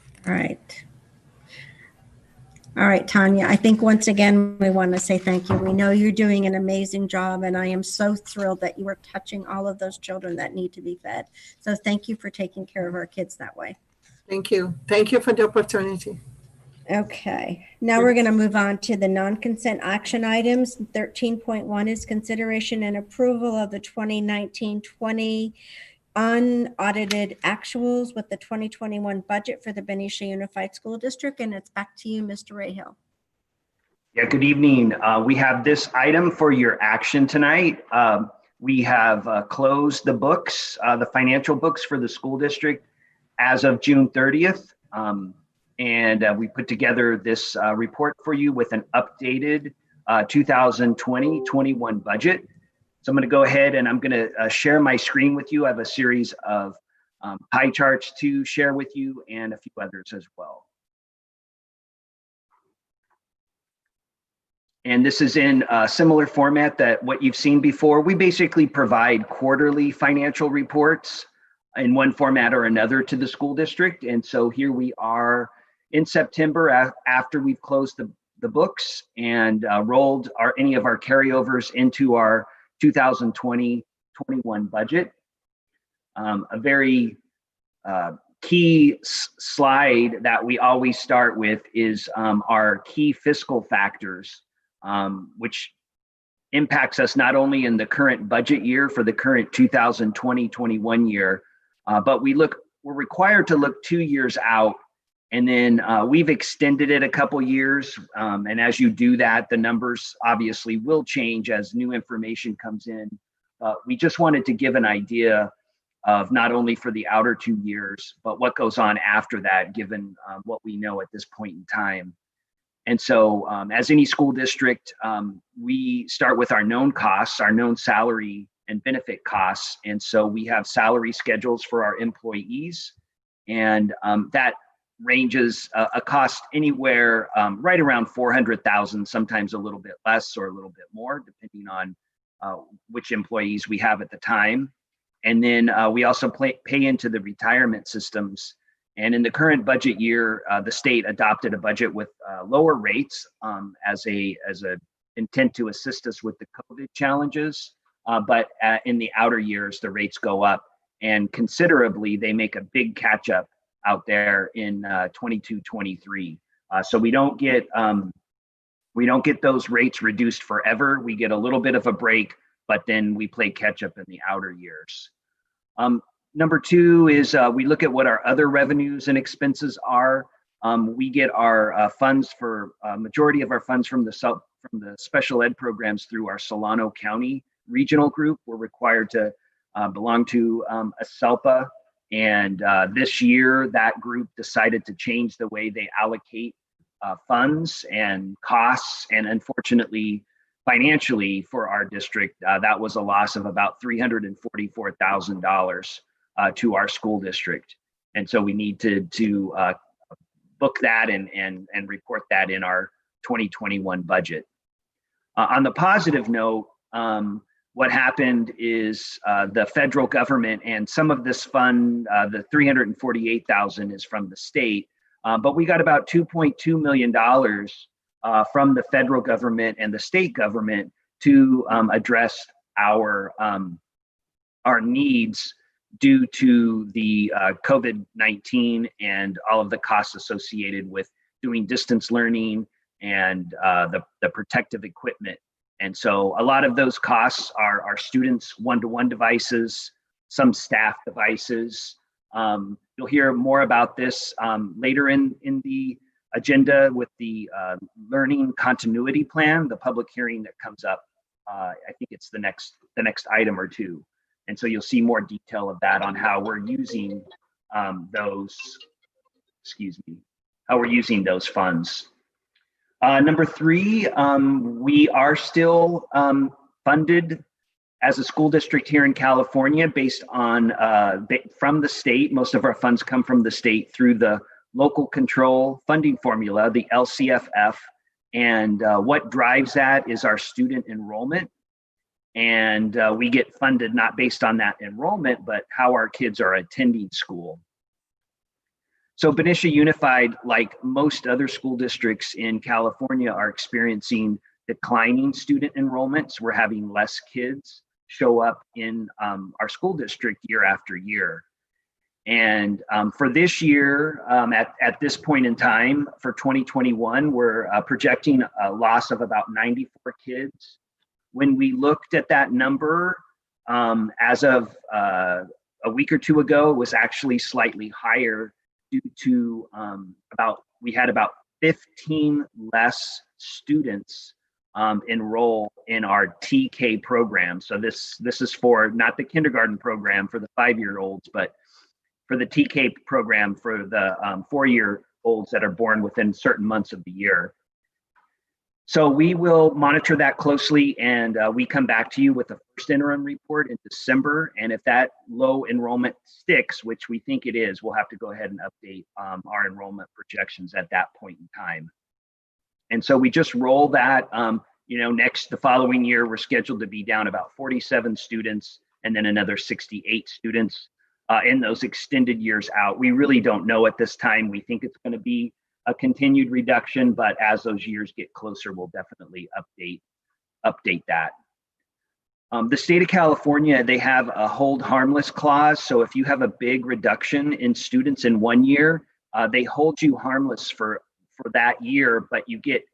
Speaker 2: All right, Tanya, I think once again, we want to say thank you. We know you're doing an amazing job, and I am so thrilled that you are touching all of those children that need to be fed. So thank you for taking care of our kids that way.
Speaker 8: Thank you. Thank you for the opportunity.
Speaker 2: Okay, now we're going to move on to the non-consent action items. 13.1 is consideration and approval of the 2019-20 unaudited actuals with the 2021 budget for the Benicia Unified School District, and it's back to you, Mr. Rahill.
Speaker 7: Yeah, good evening. We have this item for your action tonight. We have closed the books, the financial books for the school district as of June 30th. And we put together this report for you with an updated 2020-21 budget. So I'm going to go ahead and I'm going to share my screen with you. I have a series of pie charts to share with you and a few others as well. And this is in a similar format that what you've seen before. We basically provide quarterly financial reports in one format or another to the school district. And so here we are in September after we've closed the books and rolled any of our carryovers into our 2020-21 budget. A very key slide that we always start with is our key fiscal factors, which impacts us not only in the current budget year for the current 2020-21 year, but we're required to look 2 years out. And then we've extended it a couple years. And as you do that, the numbers obviously will change as new information comes in. We just wanted to give an idea of not only for the outer 2 years, but what goes on after that, given what we know at this point in time. And so as any school district, we start with our known costs, our known salary and benefit costs. And so we have salary schedules for our employees, and that ranges a cost anywhere right around $400,000, sometimes a little bit less or a little bit more, depending on which employees we have at the time. And then we also pay into the retirement systems. And in the current budget year, the state adopted a budget with lower rates as a intent to assist us with the COVID challenges. But in the outer years, the rates go up, and considerably, they make a big catch up out there in 22-23. So we don't get those rates reduced forever. We get a little bit of a break, but then we play catch up in the outer years. Number two is we look at what our other revenues and expenses are. We get our funds for majority of our funds from the special ed programs through our Solano County regional group. We're required to belong to a SELPA, and this year that group decided to change the way they allocate funds and costs, and unfortunately, financially for our district, that was a loss of about $344,000 to our school district. And so we need to book that and report that in our 2021 budget. On the positive note, what happened is the federal government, and some of this fund, the $348,000 is from the state, but we got about $2.2 million from the federal government and the state government to address our needs due to the COVID-19 and all of the costs associated with doing distance learning and the protective equipment. And so a lot of those costs are our students' one-to-one devices, some staff devices. You'll hear more about this later in the agenda with the learning continuity plan, the public hearing that comes up. I think it's the next item or two. And so you'll see more detail of that on how we're using those funds. Number three, we are still funded as a school district here in California based on from the state. Most of our funds come from the state through the local control funding formula, the LCFF. And what drives that is our student enrollment. And we get funded not based on that enrollment, but how our kids are attending school. So Benicia Unified, like most other school districts in California, are experiencing declining student enrollments. We're having less kids show up in our school district year after year. And for this year, at this point in time, for 2021, we're projecting a loss of about 94 kids. When we looked at that number, as of a week or two ago, it was actually slightly higher due to we had about 15 less students enroll in our TK program. So this is for not the kindergarten program for the 5-year-olds, but for the TK program for the 4-year-olds that are born within certain months of the year. So we will monitor that closely, and we come back to you with the first interim report in December. And if that low enrollment sticks, which we think it is, we'll have to go ahead and update our enrollment projections at that point in time. And so we just roll that, the following year, we're scheduled to be down about 47 students and then another 68 students in those extended years out. We really don't know at this time. We think it's going to be a continued reduction, but as those years get closer, we'll definitely update that. The state of California, they have a hold harmless clause. So if you have a big reduction in students in 1 year, they hold you harmless for that year, but you get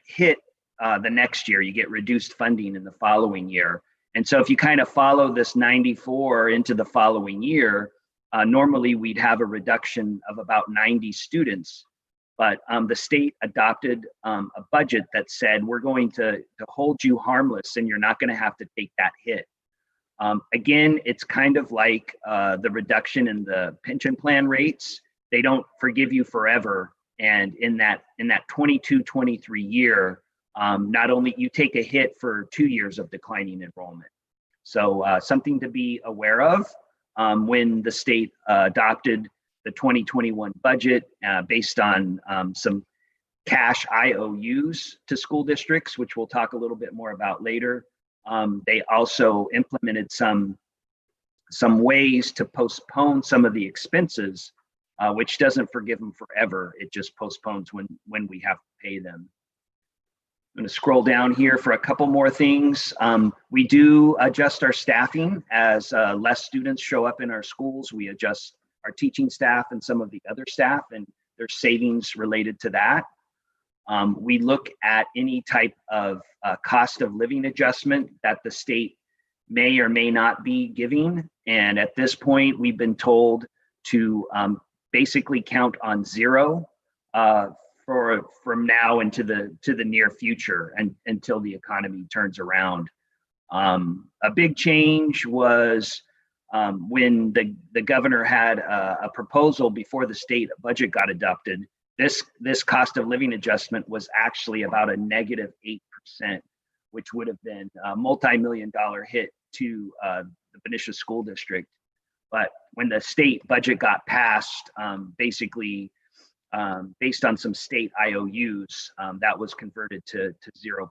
Speaker 7: hit the next year. You get reduced funding in the following year. And so if you kind of follow this 94 into the following year, normally we'd have a reduction of about 90 students. But the state adopted a budget that said, we're going to hold you harmless and you're not going to have to take that hit. Again, it's kind of like the reduction in the pension plan rates. They don't forgive you forever. And in that 22-23 year, not only you take a hit for 2 years of declining enrollment. So something to be aware of when the state adopted the 2021 budget based on some cash IOUs to school districts, which we'll talk a little bit more about later. They also implemented some ways to postpone some of the expenses which doesn't forgive them forever. It just postpones when we have to pay them. I'm going to scroll down here for a couple more things. We do adjust our staffing as less students show up in our schools. We adjust our teaching staff and some of the other staff, and there's savings related to that. We look at any type of cost of living adjustment that the state may or may not be giving. And at this point, we've been told to basically count on zero from now into the near future and until the economy turns around. A big change was when the governor had a proposal before the state budget got adopted. This cost of living adjustment was actually about a negative 8%, which would have been a multi-million-dollar hit to the Benicia School District. But when the state budget got passed, basically based on some state IOUs, that was converted to 0%.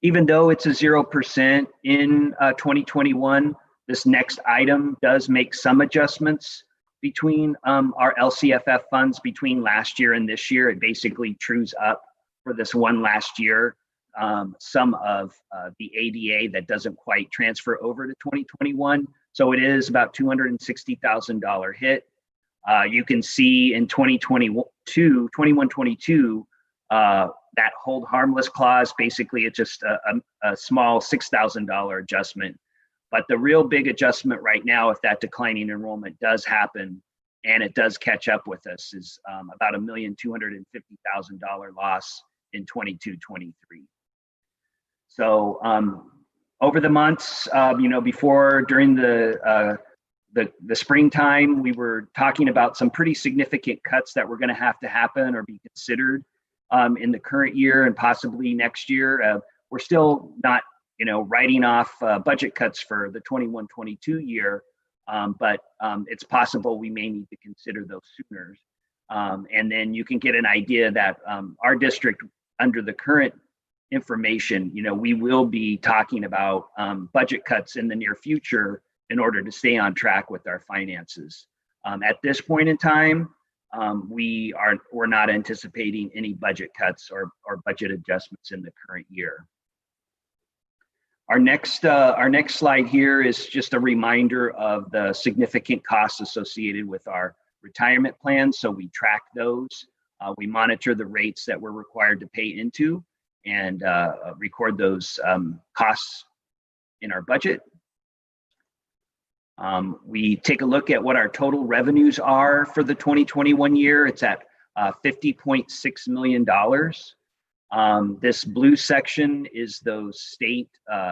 Speaker 7: Even though it's a 0% in 2021, this next item does make some adjustments between our LCFF funds between last year and this year. It basically trues up for this one last year some of the ADA that doesn't quite transfer over to 2021. So it is about $260,000 hit. You can see in 21-22, that hold harmless clause, basically it's just a small $6,000 adjustment. But the real big adjustment right now, if that declining enrollment does happen and it does catch up with us, is about $1,250,000 loss in 22-23. So over the months, before during the springtime, we were talking about some pretty significant cuts that were going to happen or be considered in the current year and possibly next year. We're still not, writing off budget cuts for the 21-22 year, but it's possible we may need to consider those sooner. And then you can get an idea that our district, under the current information, we will be talking about budget cuts in the near future in order to stay on track with our finances. At this point in time, we're not anticipating any budget cuts or budget adjustments in the current year. Our next slide here is just a reminder of the significant costs associated with our retirement plans. So we track those. We monitor the rates that we're required to pay into and record those costs in our budget. We take a look at what our total revenues are for the 2021 year. It's at $50.6 million. This blue section is those state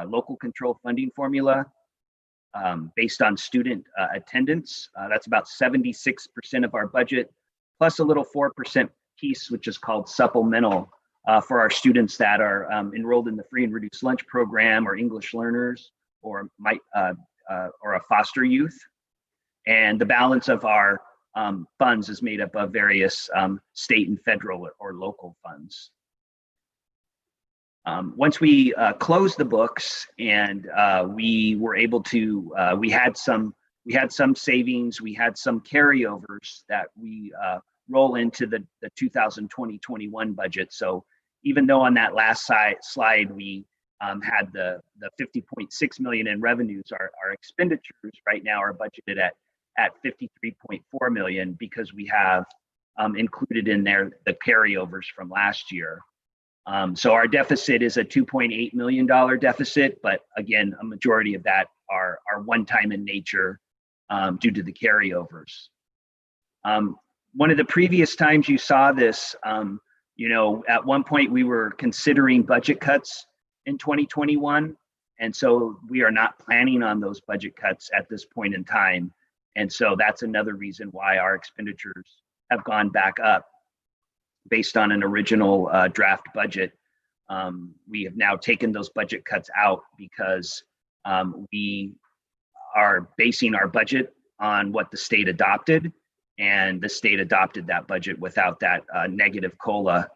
Speaker 7: local control funding formula based on student attendance. That's about 76% of our budget, plus a little 4% piece, which is called supplemental for our students that are enrolled in the free and reduced lunch program or English learners or a foster youth. And the balance of our funds is made up of various state and federal or local funds. Once we closed the books and we were able to, we had some savings, we had some carryovers that we roll into the 2020-21 budget. So even though on that last slide we had the 50.6 million in revenues, our expenditures right now are budgeted at 53.4 million because we have included in there the carryovers from last year. So our deficit is a $2.8 million deficit, but again, a majority of that are one-time in nature due to the carryovers. One of the previous times you saw this, at one point we were considering budget cuts in 2021. And so we are not planning on those budget cuts at this point in time. And so that's another reason why our expenditures have gone back up based on an original draft budget. We have now taken those budget cuts out because we are basing our budget on what the state adopted, and the state adopted that budget without that negative COLA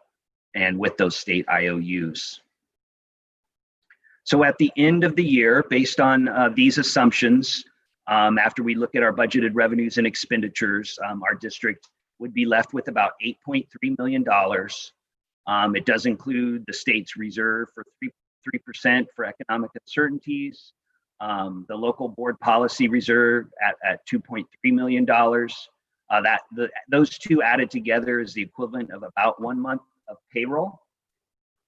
Speaker 7: and with those state IOUs. So at the end of the year, based on these assumptions, After we look at our budgeted revenues and expenditures, our district would be left with about $8.3 million. It does include the state's reserve for 3% for economic uncertainties, the local board policy reserve at $2.3 million. Those two added together is the equivalent of about 1 month of payroll.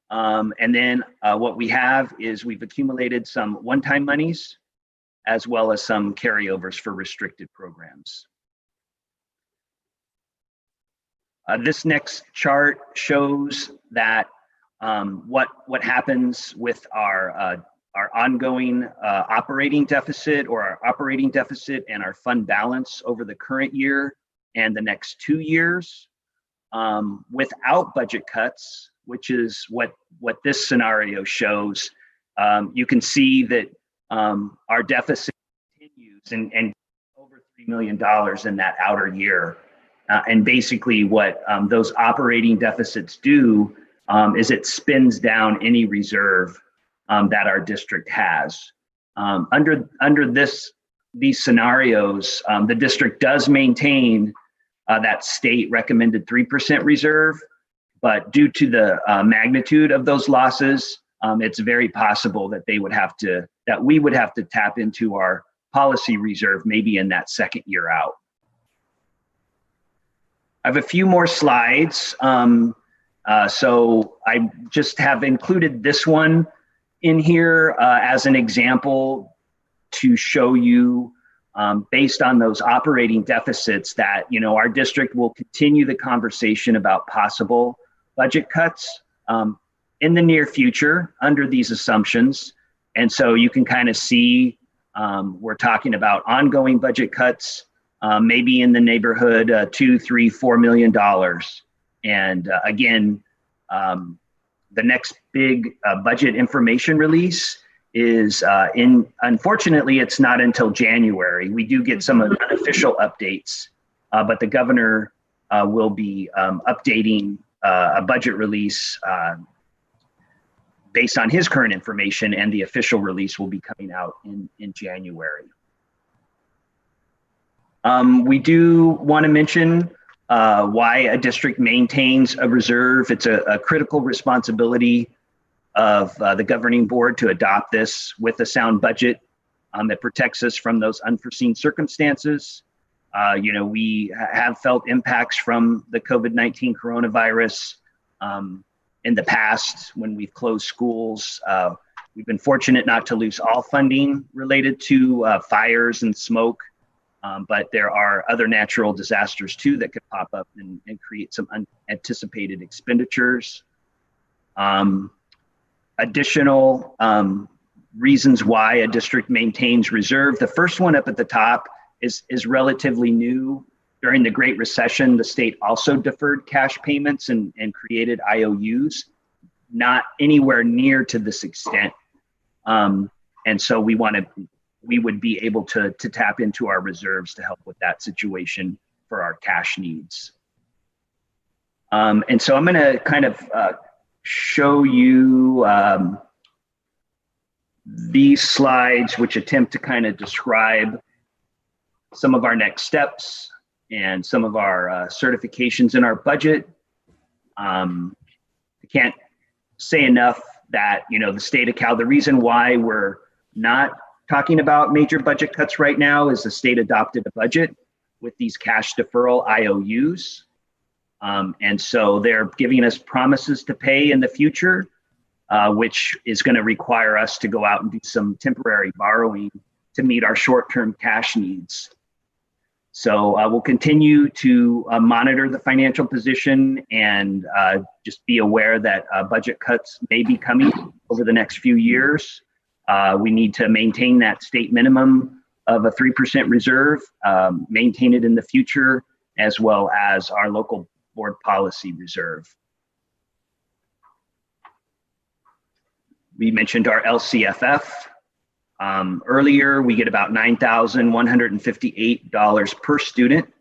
Speaker 7: And then what we have is we've accumulated some one-time monies as well as some carryovers for restricted programs. This next chart shows that what happens with our ongoing operating deficit or our operating deficit and our fund balance over the current year and the next 2 years without budget cuts, which is what this scenario shows. You can see that our deficit continues and over $3 million in that outer year. And basically what those operating deficits do is it spins down any reserve that our district has. Under these scenarios, the district does maintain that state recommended 3% reserve, but due to the magnitude of those losses, it's very possible that we would have to tap into our policy reserve maybe in that second year out. I have a few more slides. So I just have included this one in here as an example to show you based on those operating deficits that, our district will continue the conversation about possible budget cuts in the near future under these assumptions. And so you can kind of see we're talking about ongoing budget cuts, maybe in the neighborhood $2, $3, $4 million. And again, the next big budget information release is unfortunately, it's not until January. We do get some unofficial updates, but the governor will be updating a budget release based on his current information, and the official release will be coming out in January. We do want to mention why a district maintains a reserve. It's a critical responsibility of the governing board to adopt this with a sound budget that protects us from those unforeseen circumstances. We have felt impacts from the COVID-19 coronavirus in the past when we've closed schools. We've been fortunate not to lose all funding related to fires and smoke. But there are other natural disasters too that could pop up and create some unanticipated expenditures. Additional reasons why a district maintains reserve. The first one up at the top is relatively new. During the Great Recession, the state also deferred cash payments and created IOUs, not anywhere near to this extent. And so we would be able to tap into our reserves to help with that situation for our cash needs. And so I'm gonna kind of show you these slides, which attempt to kind of describe some of our next steps and some of our certifications in our budget. I can't say enough that, the state of Cal, the reason why we're not talking about major budget cuts right now is the state adopted a budget with these cash deferral IOUs. And so they're giving us promises to pay in the future, which is going to require us to go out and do some temporary borrowing to meet our short-term cash needs. So we'll continue to monitor the financial position and just be aware that budget cuts may be coming over the next few years. We need to maintain that state minimum of a 3% reserve, maintain it in the future, as well as our local board policy reserve. We mentioned our LCFF. Earlier, we get about $9,158 per student.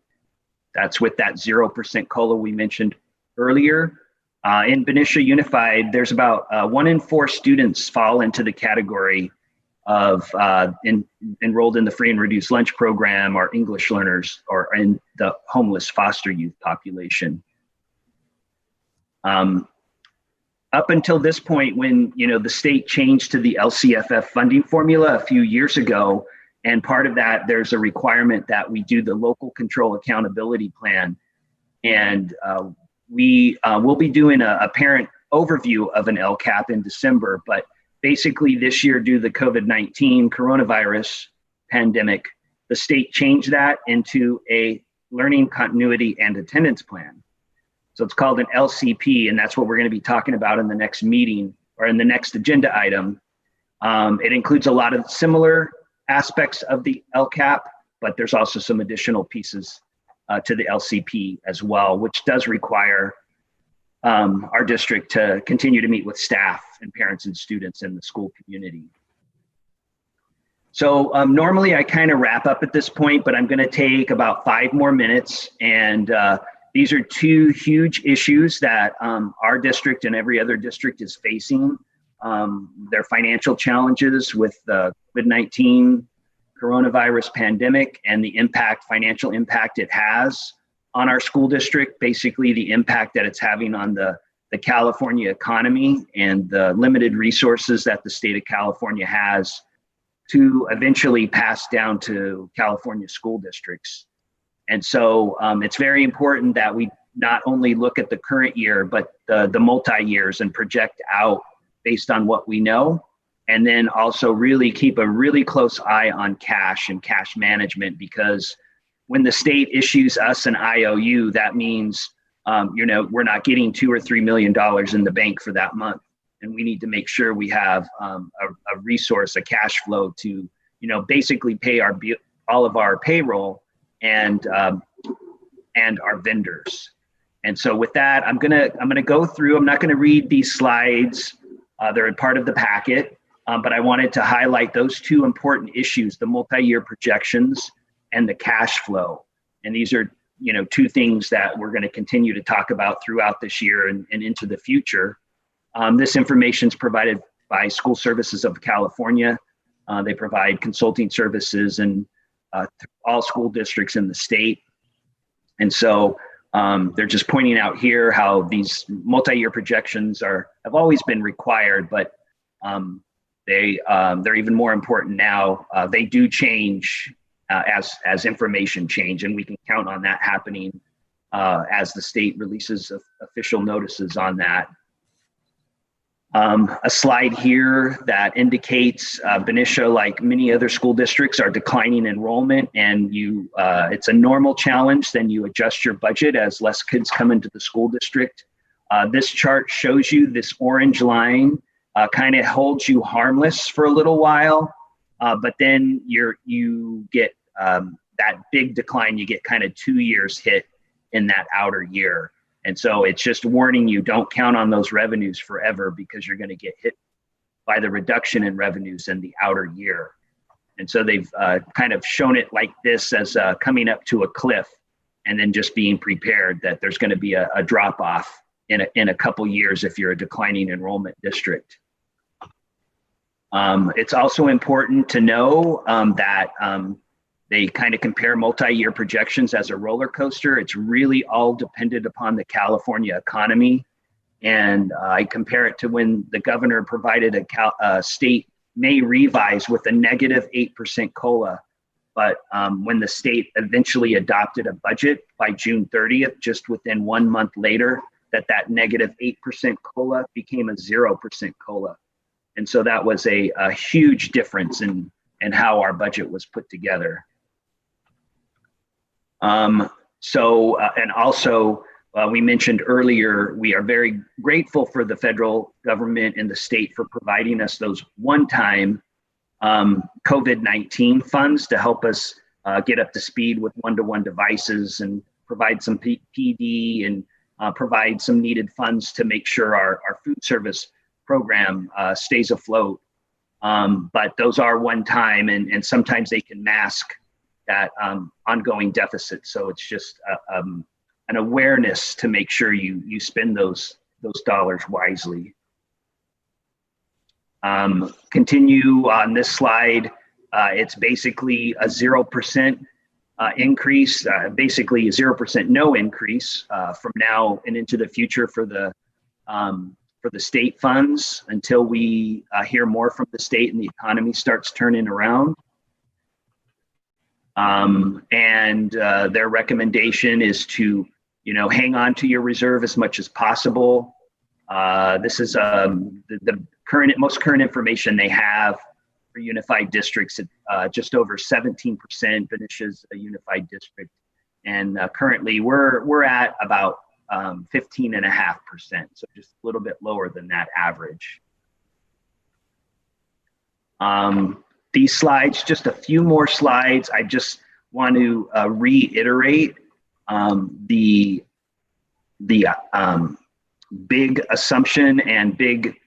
Speaker 7: That's with that 0% COLA we mentioned earlier. In Benicia Unified, there's about 1 in 4 students fall into the category enrolled in the free and reduced lunch program are English learners or in the homeless foster youth population. Up until this point, when the state changed to the LCFF funding formula a few years ago, and part of that, there's a requirement that we do the local control accountability plan. And we will be doing a parent overview of an LCAP in December, but basically this year, due to the COVID-19 coronavirus pandemic, the state changed that into a learning continuity and attendance plan. So it's called an LCP, and that's what we're going to be talking about in the next meeting or in the next agenda item. It includes a lot of similar aspects of the LCAP, but there's also some additional pieces to the LCP as well, which does require our district to continue to meet with staff and parents and students in the school community. So normally I kind of wrap up at this point, but I'm going to take about 5 more minutes. And these are 2 huge issues that our district and every other district is facing. Their financial challenges with the COVID-19 coronavirus pandemic and the financial impact it has on our school district, basically the impact that it's having on the California economy and the limited resources that the state of California has to eventually pass down to California school districts. And so it's very important that we not only look at the current year, but the multi-years and project out based on what we know. And then also really keep a really close eye on cash and cash management, because when the state issues us an IOU, that means we're not getting $2 or $3 million in the bank for that month. And we need to make sure we have a resource, a cash flow to, basically pay all of our payroll and our vendors. And so with that, I'm gonna go through. I'm not gonna read these slides. They're a part of the packet, but I wanted to highlight those 2 important issues: the multi-year projections and the cash flow. And these are, 2 things that we're going to continue to talk about throughout this year and into the future. This information is provided by School Services of California. They provide consulting services in all school districts in the state. And so they're just pointing out here how these multi-year projections have always been required, but they're even more important now. They do change as information change, and we can count on that happening as the state releases official notices on that. A slide here that indicates Benicia, like many other school districts, are declining enrollment, and it's a normal challenge. Then you adjust your budget as less kids come into the school district. This chart shows you this orange line kind of holds you harmless for a little while, but then you get that big decline. You get kind of 2 years hit in that outer year. And so it's just warning you, don't count on those revenues forever, because you're going to get hit by the reduction in revenues in the outer year. And so they've kind of shown it like this as coming up to a cliff, and then just being prepared that there's going to be a drop off in a couple years if you're a declining enrollment district. It's also important to know that they kind of compare multi-year projections as a roller coaster. It's really all dependent upon the California economy. And I compare it to when the governor provided a state may revise with a negative 8% COLA. But when the state eventually adopted a budget by June 30th, just within 1 month later, that negative 8% COLA became a 0% COLA. And so that was a huge difference in how our budget was put together. And also, we mentioned earlier, we are very grateful for the federal government and the state for providing us those one-time COVID-19 funds to help us get up to speed with one-to-one devices and provide some PD and provide some needed funds to make sure our food service program stays afloat. But those are one-time, and sometimes they can mask that ongoing deficit. So it's just an awareness to make sure you spend those dollars wisely. Continue on this slide. It's basically a 0% increase, basically 0% no increase from now and into the future for the state funds until we hear more from the state and the economy starts turning around. And their recommendation is to, hang on to your reserve as much as possible. This is the most current information they have for unified districts, just over 17%. Benicia's a unified district, and currently we're at about 15.5%, so just a little bit lower than that average. These slides, just a few more slides. I just want to reiterate the big assumption and big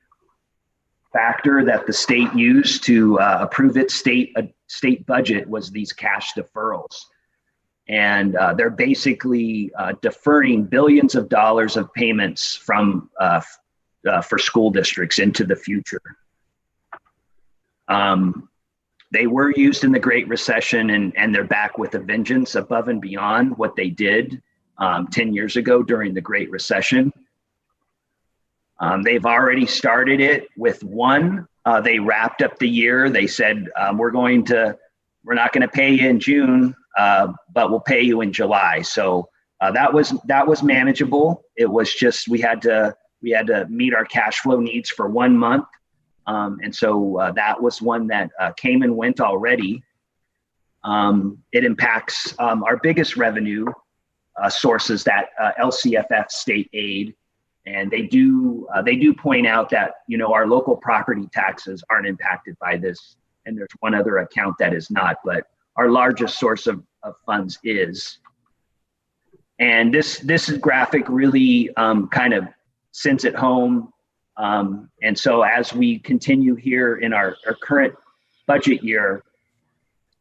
Speaker 7: factor that the state used to approve its state budget was these cash deferrals. And they're basically deferring billions of dollars of payments from for school districts into the future. They were used in the Great Recession, and they're back with a vengeance above and beyond what they did 10 years ago during the Great Recession. They've already started it with one. They wrapped up the year. They said, we're not going to pay you in June, but we'll pay you in July. So that was manageable. It was just we had to meet our cash flow needs for 1 month. And so that was one that came and went already. It impacts our biggest revenue sources, that LCFF state aid. And they do point out that, our local property taxes aren't impacted by this. And there's one other account that is not, but our largest source of funds is. And this graphic really kind of sends it home. And so as we continue here in our current budget year,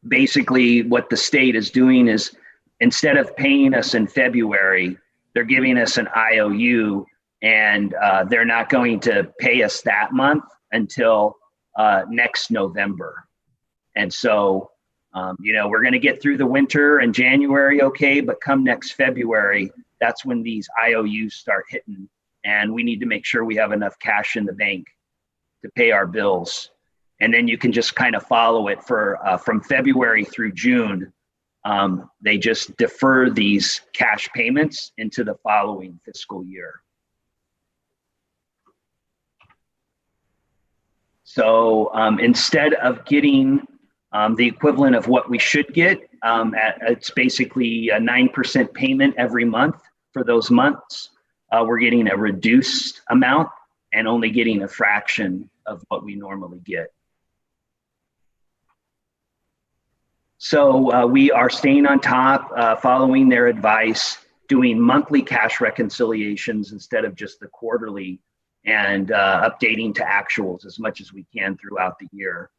Speaker 7: basically what the state is doing is, instead of paying us in February, they're giving us an IOU, and they're not going to pay us that month until next November. And so, we're going to get through the winter and January okay, but come next February, that's when these IOUs start hitting. And we need to make sure we have enough cash in the bank to pay our bills. And then you can just kind of follow it for from February through June. They just defer these cash payments into the following fiscal year. So instead of getting the equivalent of what we should get, it's basically a 9% payment every month for those months. We're getting a reduced amount and only getting a fraction of what we normally get. So we are staying on top, following their advice, doing monthly cash reconciliations instead of just the quarterly, and updating to actuals as much as we can throughout the year.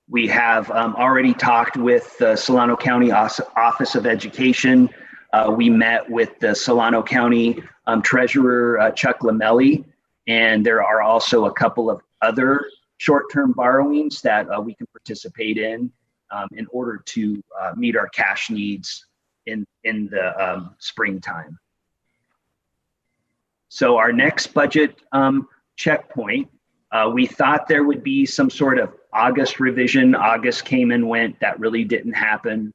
Speaker 7: We have already talked with the Solano County Office of Education. We met with the Solano County Treasurer, Chuck Lamelli, and there are also a couple of other short-term borrowings that we can participate in order to meet our cash needs in the springtime. So our next budget checkpoint, we thought there would be some sort of August revision. August came and went. That really didn't happen.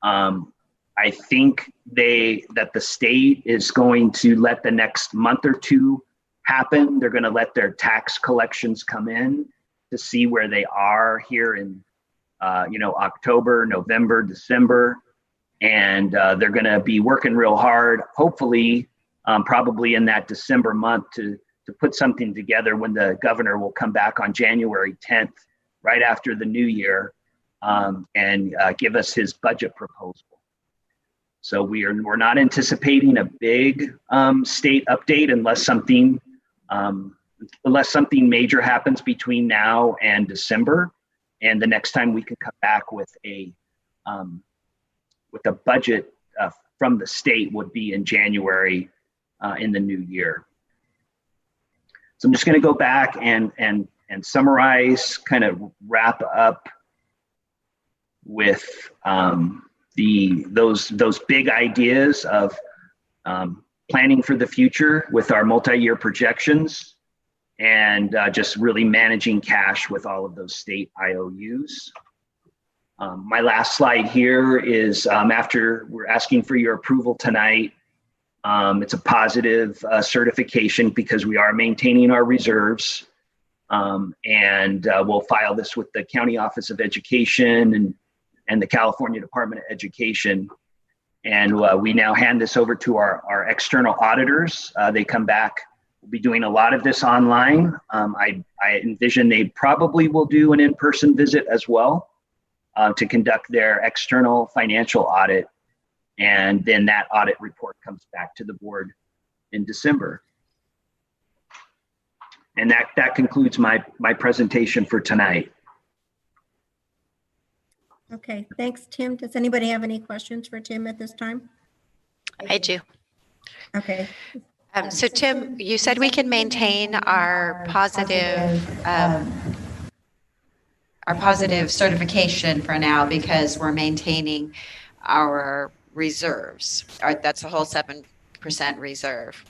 Speaker 7: I think that the state is going to let the next month or two happen. They're going to let their tax collections come in to see where they are here in October, November, December, and they're going to be working real hard, hopefully probably in that December month, to put something together when the governor will come back on January 10th, right after the new year, and give us his budget proposal. So we're not anticipating a big state update unless something major happens between now and December, and the next time we can come back with a budget from the state would be in January in the new year. So I'm just going to go back and summarize, kind of wrap up with those big ideas of planning for the future with our multi-year projections, and just really managing cash with all of those state IOUs. My last slide here is after we're asking for your approval tonight. It's a positive certification because we are maintaining our reserves, and we'll file this with the County Office of Education and the California Department of Education. And we now hand this over to our external auditors. They come back. We'll be doing a lot of this online. I envision they probably will do an in-person visit as well to conduct their external financial audit. And then that audit report comes back to the board in December. And that concludes my presentation for tonight.
Speaker 2: Okay, thanks, Tim. Does anybody have any questions for Tim at this time?
Speaker 5: I do.
Speaker 2: Okay.
Speaker 5: So Tim, you said we can maintain our positive certification for now because we're maintaining our reserves. That's a whole 7% reserve.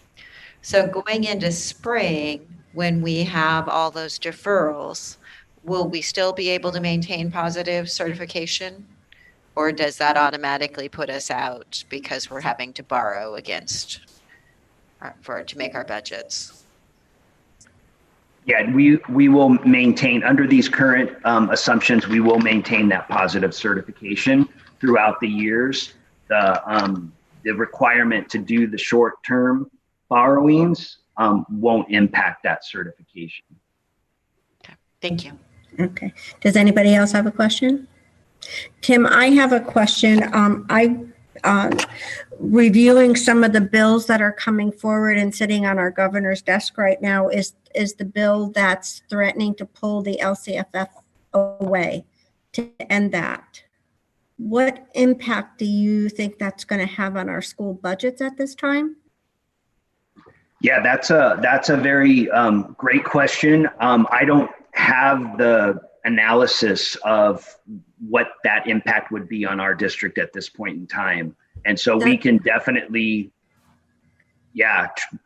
Speaker 5: So going into spring, when we have all those deferrals, will we still be able to maintain positive certification? Or does that automatically put us out because we're having to borrow against to make our budgets?
Speaker 7: Yeah, we will maintain, under these current assumptions, we will maintain that positive certification throughout the years. The requirement to do the short-term borrowings won't impact that certification.
Speaker 5: Okay, thank you.
Speaker 2: Okay. Does anybody else have a question? Tim, I have a question. Reviewing some of the bills that are coming forward and sitting on our governor's desk right now is the bill that's threatening to pull the LCFF away to end that. What impact do you think that's going to have on our school budgets at this time?
Speaker 7: Yeah, that's a very great question. I don't have the analysis of what that impact would be on our district at this point in time. And so we can definitely,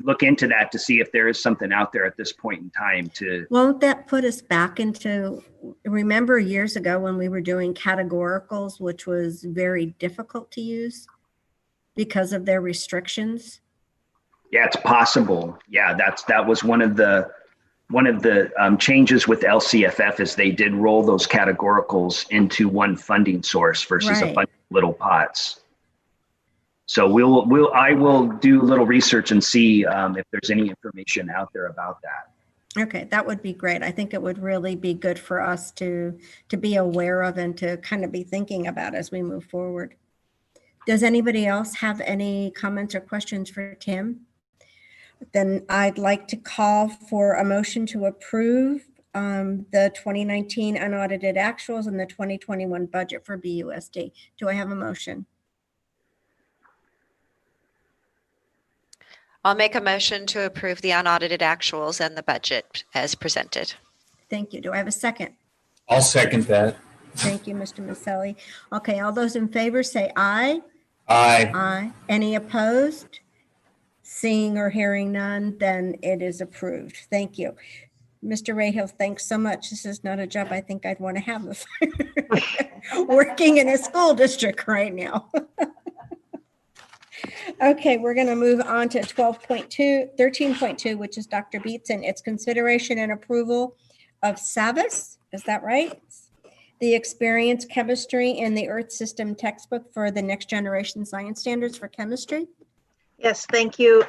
Speaker 7: look into that to see if there is something out there at this point in time to.
Speaker 2: Won't that put us back into, remember years ago when we were doing categoricals, which was very difficult to use because of their restrictions?
Speaker 7: Yeah, it's possible. Yeah, that was one of the changes with LCFF is they did roll those categoricals into one funding source versus a bunch of little pots. So I will do a little research and see if there's any information out there about that.
Speaker 2: Okay, that would be great. I think it would really be good for us to be aware of and to kind of be thinking about as we move forward. Does anybody else have any comments or questions for Tim? Then I'd like to call for a motion to approve the 2019 unaudited actuals and the 2021 budget for BUSD. Do I have a motion?
Speaker 5: I'll make a motion to approve the unaudited actuals and the budget as presented.
Speaker 2: Thank you. Do I have a second?
Speaker 6: I'll second that.
Speaker 2: Thank you, Mr. Maselli. Okay, all those in favor say aye.
Speaker 6: Aye.
Speaker 2: Aye. Any opposed? Seeing or hearing none, then it is approved. Thank you. Mr. Rahill, thanks so much. This is not a job I think I'd want to have working in a school district right now. Okay, we're going to move on to 13.2, which is Dr. Beetson. It's consideration and approval of SAVIS. Is that right? The Experience Chemistry in the Earth System textbook for the Next Generation Science Standards for Chemistry.
Speaker 10: Yes, thank you,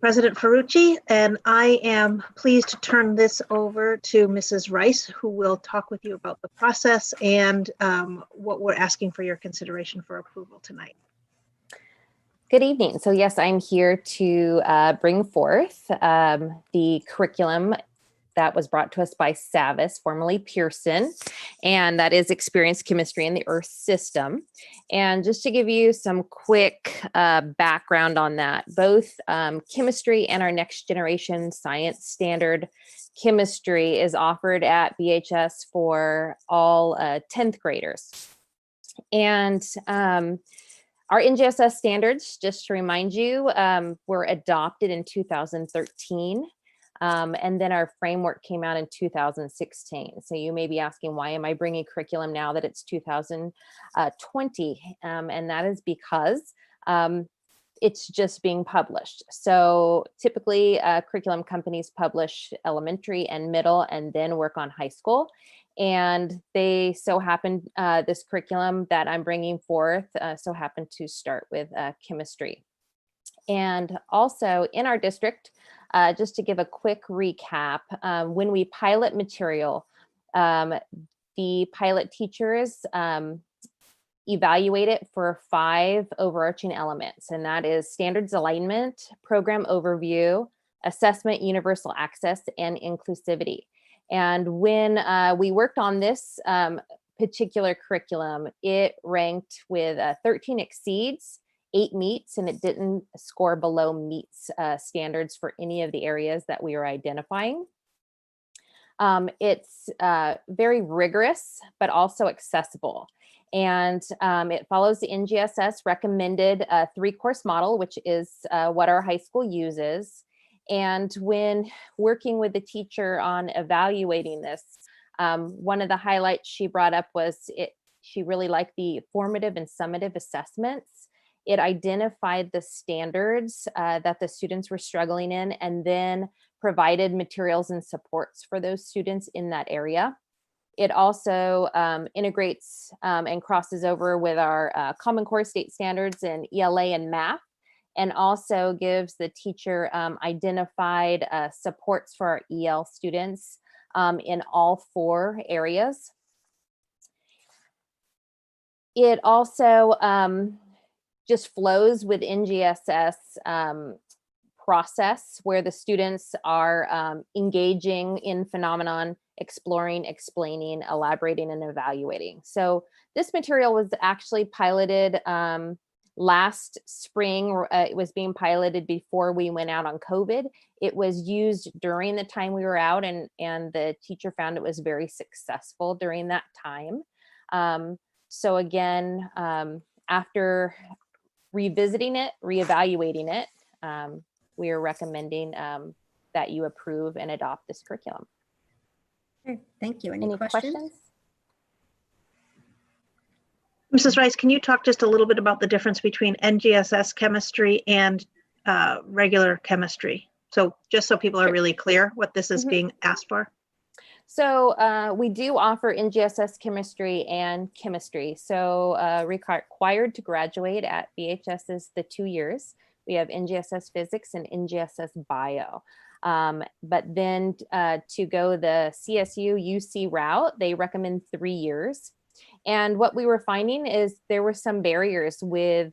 Speaker 10: President Ferrucci. And I am pleased to turn this over to Mrs. Rice, who will talk with you about the process and what we're asking for your consideration for approval tonight.
Speaker 11: Good evening. So yes, I'm here to bring forth the curriculum that was brought to us by Savis, formerly Pearson, and that is Experienced Chemistry in the Earth System. And just to give you some quick background on that, both chemistry and our next generation science standard chemistry is offered at BHS for all 10th graders. And our NGSS standards, just to remind you, were adopted in 2013. And then our framework came out in 2016. So you may be asking, why am I bringing curriculum now that it's 2020? And that is because it's just being published. So typically curriculum companies publish elementary and middle and then work on high school. And they so happened, this curriculum that I'm bringing forth so happened to start with chemistry. And also in our district, just to give a quick recap, when we pilot material, the pilot teachers evaluate it for 5 overarching elements, and that is standards alignment, program overview, assessment, universal access, and inclusivity. And when we worked on this particular curriculum, it ranked with 13 exceeds, 8 meets, and it didn't score below meets standards for any of the areas that we were identifying. It's very rigorous, but also accessible. And it follows the NGSS recommended 3-course model, which is what our high school uses. And when working with the teacher on evaluating this, one of the highlights she brought up was she really liked the formative and summative assessments. It identified the standards that the students were struggling in and then provided materials and supports for those students in that area. It also integrates and crosses over with our Common Core state standards in ELA and math, and also gives the teacher identified supports for our EL students in all 4 areas. It also just flows with NGSS process where the students are engaging in phenomenon, exploring, explaining, elaborating, and evaluating. So this material was actually piloted last spring. It was being piloted before we went out on COVID. It was used during the time we were out, and the teacher found it was very successful during that time. So again, after revisiting it, reevaluating it, we are recommending that you approve and adopt this curriculum.
Speaker 2: Okay, thank you. Any
Speaker 11: Any questions?
Speaker 10: Mrs. Rice, can you talk just a little bit about the difference between NGSS chemistry and regular chemistry? So just so people are really clear what this is being asked for.
Speaker 11: So we do offer NGSS chemistry and chemistry. So required to graduate at BHS is the 2 years. We have NGSS physics and NGSS bio. But then to go the CSU UC route, they recommend 3 years. And what we were finding is there were some barriers with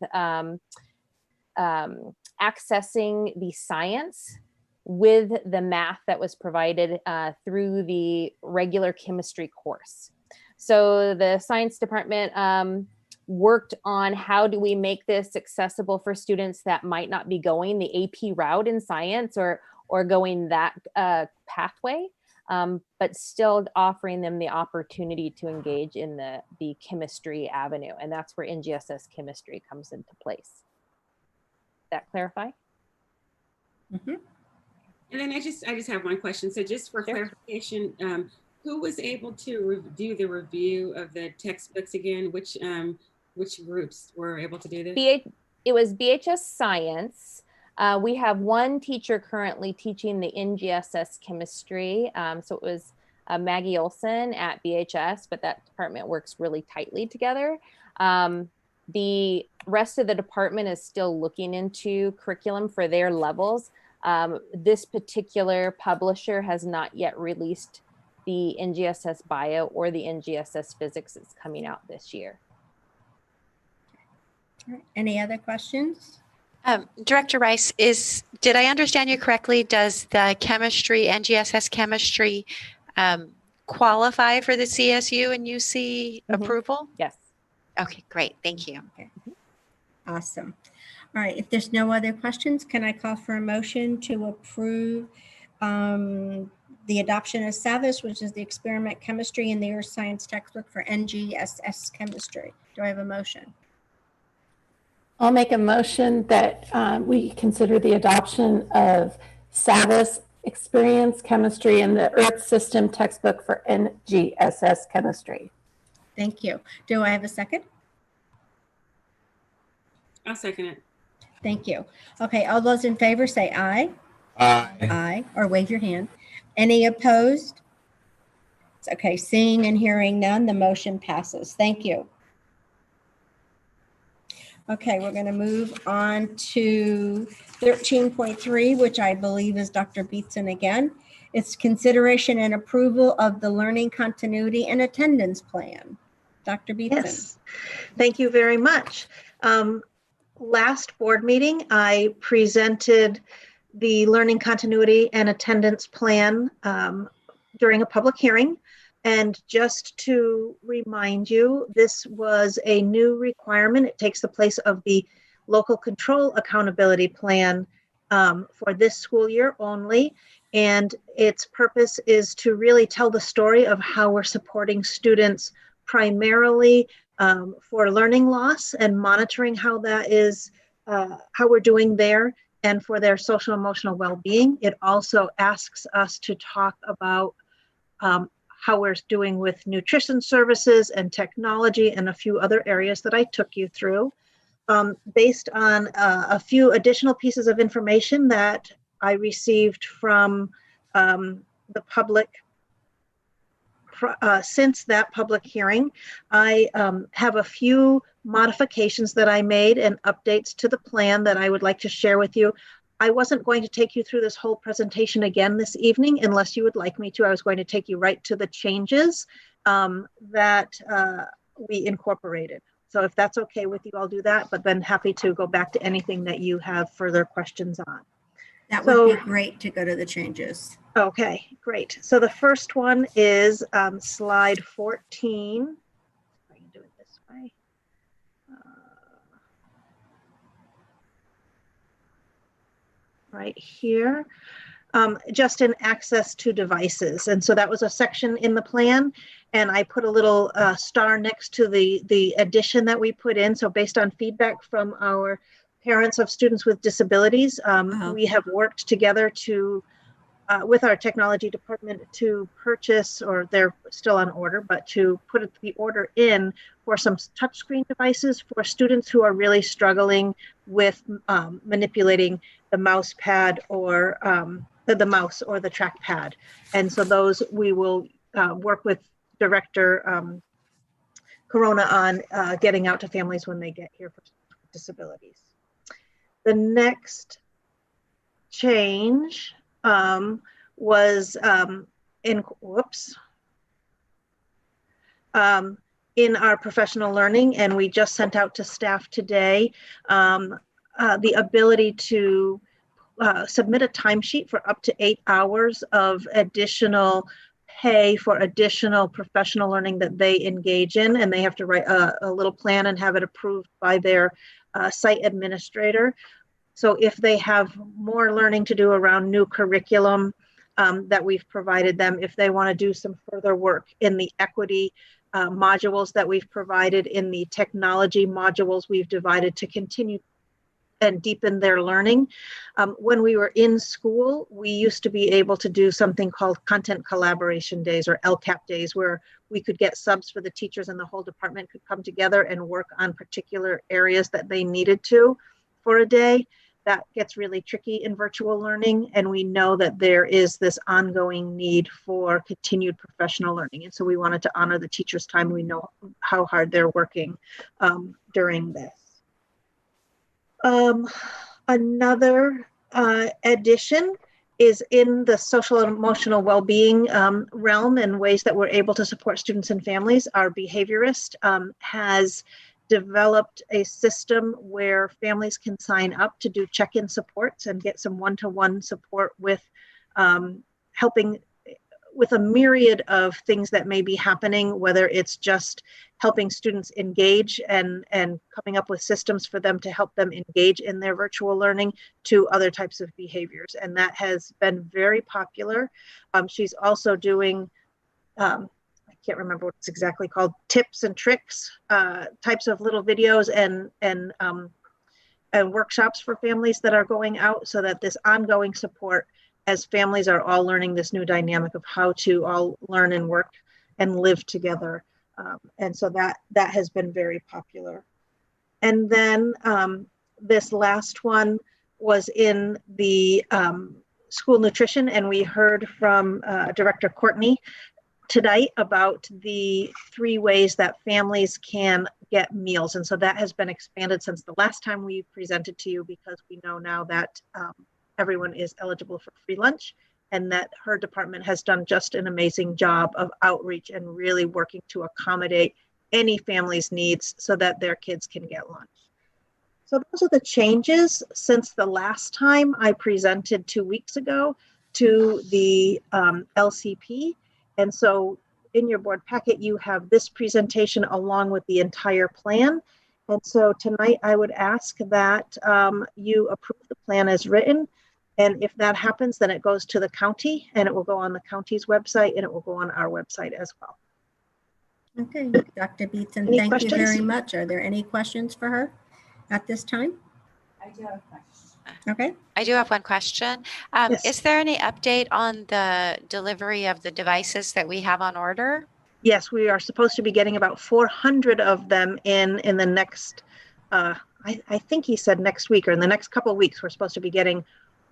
Speaker 11: accessing the science with the math that was provided through the regular chemistry course. So the science department worked on how do we make this accessible for students that might not be going the AP route in science or going that pathway, but still offering them the opportunity to engage in the chemistry avenue. And that's where NGSS chemistry comes into place. That clarify?
Speaker 2: Mm-hmm.
Speaker 9: And then I just have one question. So just for clarification, who was able to do the review of the textbooks again? Which groups were able to do this?
Speaker 11: It was BHS Science. We have one teacher currently teaching the NGSS chemistry. So it was Maggie Olson at BHS, but that department works really tightly together. The rest of the department is still looking into curriculum for their levels. This particular publisher has not yet released the NGSS bio or the NGSS physics that's coming out this year.
Speaker 2: Any other questions?
Speaker 5: Director Rice, did I understand you correctly? Does the chemistry, NGSS chemistry, qualify for the CSU and UC approval?
Speaker 11: Yes.
Speaker 5: Okay, great. Thank you.
Speaker 2: Okay. Awesome. All right, if there's no other questions, can I call for a motion to approve the adoption of SAVIS, which is the experiment chemistry in the earth science textbook for NGSS chemistry? Do I have a motion?
Speaker 3: I'll make a motion that we consider the adoption of SAVIS Experience Chemistry in the Earth System textbook for NGSS chemistry.
Speaker 2: Thank you. Do I have a second?
Speaker 9: I'll second it.
Speaker 2: Thank you. Okay, all those in favor say aye.
Speaker 4: Aye.
Speaker 2: Aye, or wave your hand. Any opposed? Okay, seeing and hearing none, the motion passes. Thank you. Okay, we're going to move on to 13.3, which I believe is Dr. Beatson again. It's consideration and approval of the learning continuity and attendance plan. Dr. Beatson.
Speaker 10: Yes, thank you very much. Last board meeting, I presented the learning continuity and attendance plan during a public hearing. And just to remind you, this was a new requirement. It takes the place of the local control accountability plan for this school year only. And its purpose is to really tell the story of how we're supporting students primarily for learning loss and monitoring how that is, how we're doing there, and for their social emotional well-being. It also asks us to talk about how we're doing with nutrition services and technology and a few other areas that I took you through. Based on a few additional pieces of information that I received from the public since that public hearing, I have a few modifications that I made and updates to the plan that I would like to share with you. I wasn't going to take you through this whole presentation again this evening unless you would like me to. I was going to take you right to the changes that we incorporated. So if that's okay with you, I'll do that, but then happy to go back to anything that you have further questions on.
Speaker 2: That would be great to go to the changes.
Speaker 10: Okay, great. So the first one is slide 14. I can do it this way. Right here, just in access to devices. And so that was a section in the plan. And I put a little star next to the addition that we put in. So based on feedback from our parents of students with disabilities, we have worked together to with our technology department to purchase, or they're still on order, but to put the order in for some touchscreen devices for students who are really struggling with manipulating the mouse pad or the mouse or the trackpad. And so those we will work with Director Corona on getting out to families when they get here for disabilities. The next change was in our professional learning, and we just sent out to staff today the ability to submit a timesheet for up to 8 hours of additional pay for additional professional learning that they engage in, and they have to write a little plan and have it approved by their site administrator. So if they have more learning to do around new curriculum that we've provided them, if they want to do some further work in the equity modules that we've provided, in the technology modules we've divided to continue and deepen their learning. When we were in school, we used to be able to do something called content collaboration days, or LCAP days, where we could get subs for the teachers and the whole department could come together and work on particular areas that they needed to for a day. That gets really tricky in virtual learning, and we know that there is this ongoing need for continued professional learning. And so we wanted to honor the teachers' time. We know how hard they're working during this. Another addition is in the social and emotional well-being realm and ways that we're able to support students and families. Our behaviorist has developed a system where families can sign up to do check-in supports and get some one-to-one support with helping with a myriad of things that may be happening, whether it's just helping students engage and coming up with systems for them to help them engage in their virtual learning, to other types of behaviors. And that has been very popular. She's also doing, I can't remember what it's exactly called, tips and tricks, types of little videos and workshops for families that are going out, so that this ongoing support as families are all learning this new dynamic of how to all learn and work and live together. And so that has been very popular. And then this last one was in the school nutrition, and we heard from Director Courtney tonight about the 3 ways that families can get meals. And so that has been expanded since the last time we presented to you, because we know now that everyone is eligible for free lunch, and that her department has done just an amazing job of outreach and really working to accommodate any family's needs so that their kids can get lunch. So those are the changes since the last time I presented 2 weeks ago to the LCP. And so in your board packet, you have this presentation along with the entire plan. And so tonight I would ask that you approve the plan as written. And if that happens, then it goes to the county, and it will go on the county's website, and it will go on our website as well.
Speaker 2: Okay, Dr. Beatson,
Speaker 10: Any
Speaker 2: thank
Speaker 10: questions?
Speaker 2: you very much. Are there any questions for her at this time?
Speaker 12: I do have a question.
Speaker 2: Okay.
Speaker 12: I do have one question.
Speaker 10: Yes.
Speaker 12: Is there any update on the delivery of the devices that we have on order?
Speaker 10: Yes, we are supposed to be getting about 400 of them in the next, I think he said next week, or in the next couple of weeks, we're supposed to be getting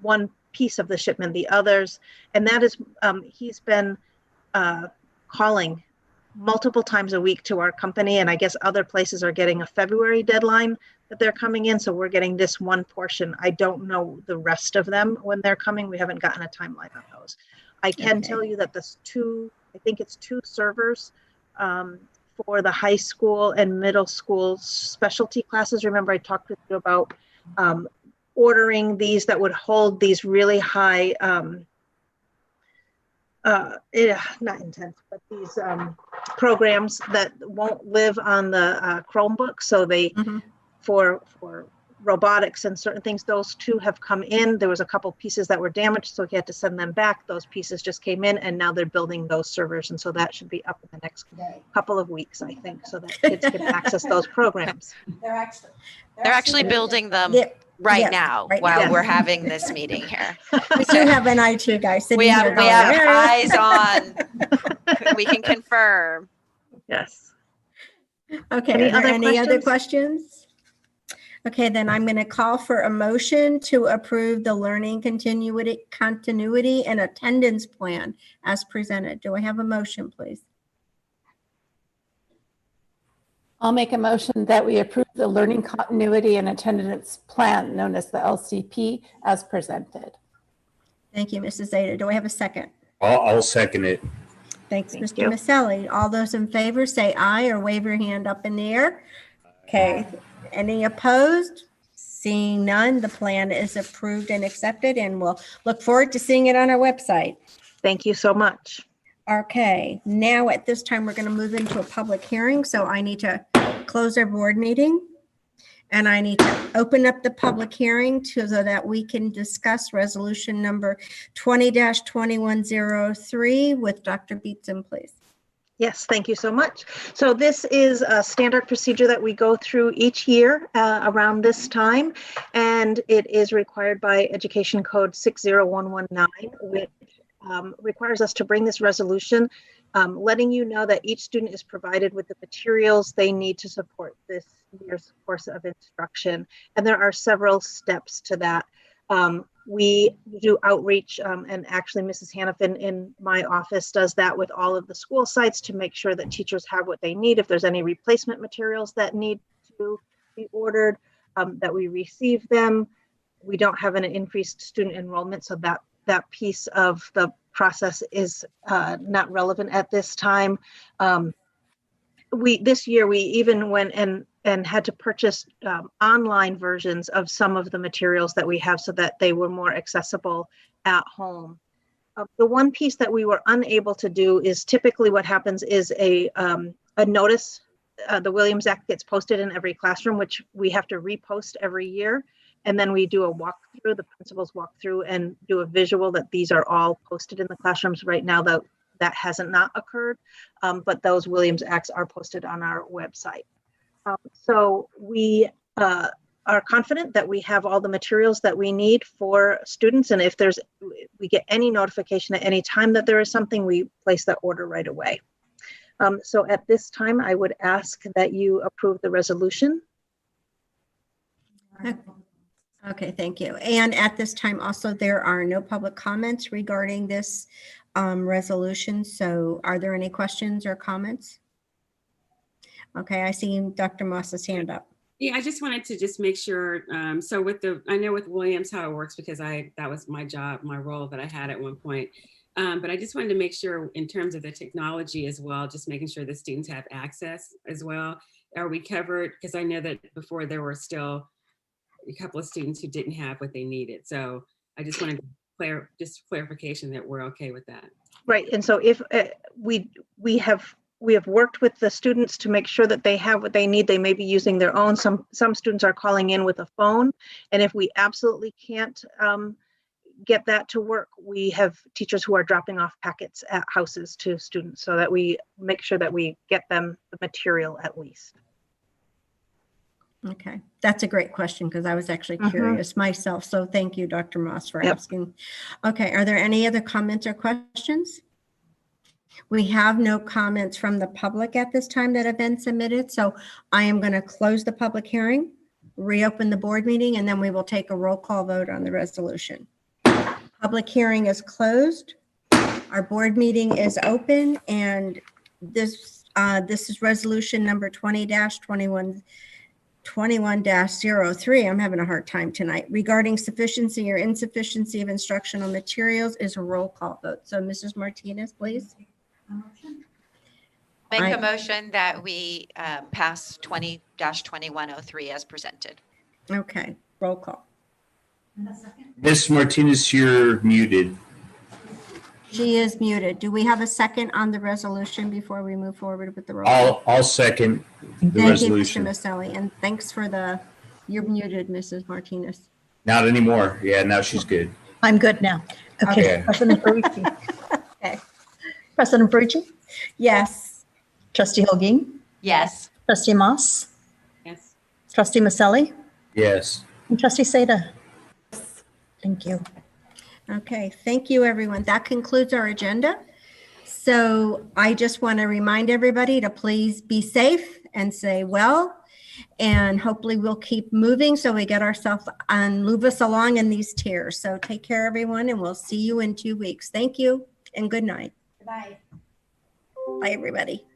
Speaker 10: one piece of the shipment, the others. And that is, he's been calling multiple times a week to our company, and I guess other places are getting a February deadline that they're coming in. So we're getting this one portion. I don't know the rest of them when they're coming. We haven't gotten a timeline on those. I can tell you that this I think it's 2 servers for the high school and middle school specialty classes. Remember, I talked with you about ordering these that would hold these really high, not intense, but these programs that won't live on the Chromebook. So they, for robotics and certain things, those 2 have come in. There was a couple pieces that were damaged, so he had to send them back. Those pieces just came in, and now they're building those servers. And so that should be up in the next couple of weeks, I think, so that kids can access those programs.
Speaker 12: They're actually building them now while we're having this meeting here.
Speaker 2: We do have an IT guy sitting
Speaker 12: we have
Speaker 2: here.
Speaker 12: eyes on. We can confirm.
Speaker 10: Yes.
Speaker 2: Okay, any other questions? Okay, then I'm going to call for a motion to approve the learning continuity and attendance plan as presented. Do I have a motion, please?
Speaker 3: I'll make a motion that we approve the learning continuity and attendance plan, known as the LCP, as presented.
Speaker 2: Thank you, Mrs. Zeta. Do I have a second?
Speaker 6: I'll second it.
Speaker 2: Thanks, Mr. Maselli. All those in favor say aye or wave your hand up in the air. Okay. Any opposed? Seeing none, the plan is approved and accepted, and we'll look forward to seeing it on our website.
Speaker 10: Thank you so much.
Speaker 2: Okay, now at this time, we're going to move into a public hearing. So I need to close our board meeting, and I need to open up the public hearing so that we can discuss resolution number 20-2103 with Dr. Beatson, please.
Speaker 10: Yes, thank you so much. So this is a standard procedure that we go through each year around this time, and it is required by Education Code 60119, which requires us to bring this resolution, letting you know that each student is provided with the materials they need to support this year's course of instruction. And there are several steps to that. We do outreach, and actually Mrs. Hannafin in my office does that with all of the school sites to make sure that teachers have what they need. If there's any replacement materials that need to be ordered, that we receive them. We don't have an increased student enrollment, so that piece of the process is not relevant at this time. This year we even went and and had to purchase online versions of some of the materials that we have so that they were more accessible at home. The one piece that we were unable to do is typically what happens is a notice. The Williams Act gets posted in every classroom, which we have to repost every year. And then we do a walkthrough, the principals walk through and do a visual that these are all posted in the classrooms. Right now, that hasn't not occurred, but those Williams Acts are posted on our website. So we are confident that we have all the materials that we need for students. And if we get any notification at any time that there is something, we place that order right away. So at this time, I would ask that you approve the resolution.
Speaker 2: Okay, thank you. And at this time also, there are no public comments regarding this resolution. So are there any questions or comments? Okay, I see Dr. Moss's hand up.
Speaker 9: Yeah, I just wanted to just make sure. So I know with Williams how it works because that was my job, my role that I had at one point. But I just wanted to make sure in terms of the technology as well, just making sure the students have access as well. Are we covered? Because I know that before there were still a couple of students who didn't have what they needed. So I just wanted just clarification that we're okay with that.
Speaker 10: Right, and so if we have worked with the students to make sure that they have what they need. They may be using their own. Some students are calling in with a phone, and if we absolutely can't get that to work, we have teachers who are dropping off packets at houses to students so that we make sure that we get them the material at least.
Speaker 2: Okay, that's a great question because I was actually curious myself. So thank you, Dr. Moss, for asking. Okay, are there any other comments or questions? We have no comments from the public at this time that have been submitted. So I am going to close the public hearing, reopen the board meeting, and then we will take a roll call vote on the resolution. Public hearing is closed. Our board meeting is open, and this is resolution number 20-21-03. I'm having a hard time tonight. Regarding sufficiency or insufficiency of instructional materials is a roll call vote. So Mrs. Martinez, please.
Speaker 12: Make a motion that we pass 20-2103 as presented.
Speaker 2: Okay, roll call.
Speaker 6: Ms. Martinez, you're muted.
Speaker 2: She is muted. Do we have a second on the resolution before we move forward with the roll call?
Speaker 6: I'll second the resolution.
Speaker 2: Thank you, Mr. Maselli, and thanks for you're muted, Mrs. Martinez.
Speaker 6: Not anymore. Yeah, now she's good.
Speaker 13: I'm good now. Okay, President Ferrucci.
Speaker 2: Okay.
Speaker 13: President Ferrucci?
Speaker 2: Yes.
Speaker 13: Trustee Holguin?
Speaker 12: Yes.
Speaker 13: Trustee Moss?
Speaker 9: Yes.
Speaker 13: Trustee Maselli?
Speaker 6: Yes.
Speaker 13: And Trustee Seda? Thank you.
Speaker 2: Okay, thank you, everyone. That concludes our agenda. So I just want to remind everybody to please be safe and stay well. And hopefully we'll keep moving so we get ourselves and move us along in these tiers. So take care, everyone, and we'll see you in 2 weeks. Thank you and good night.
Speaker 13: Bye.
Speaker 2: Bye, everybody.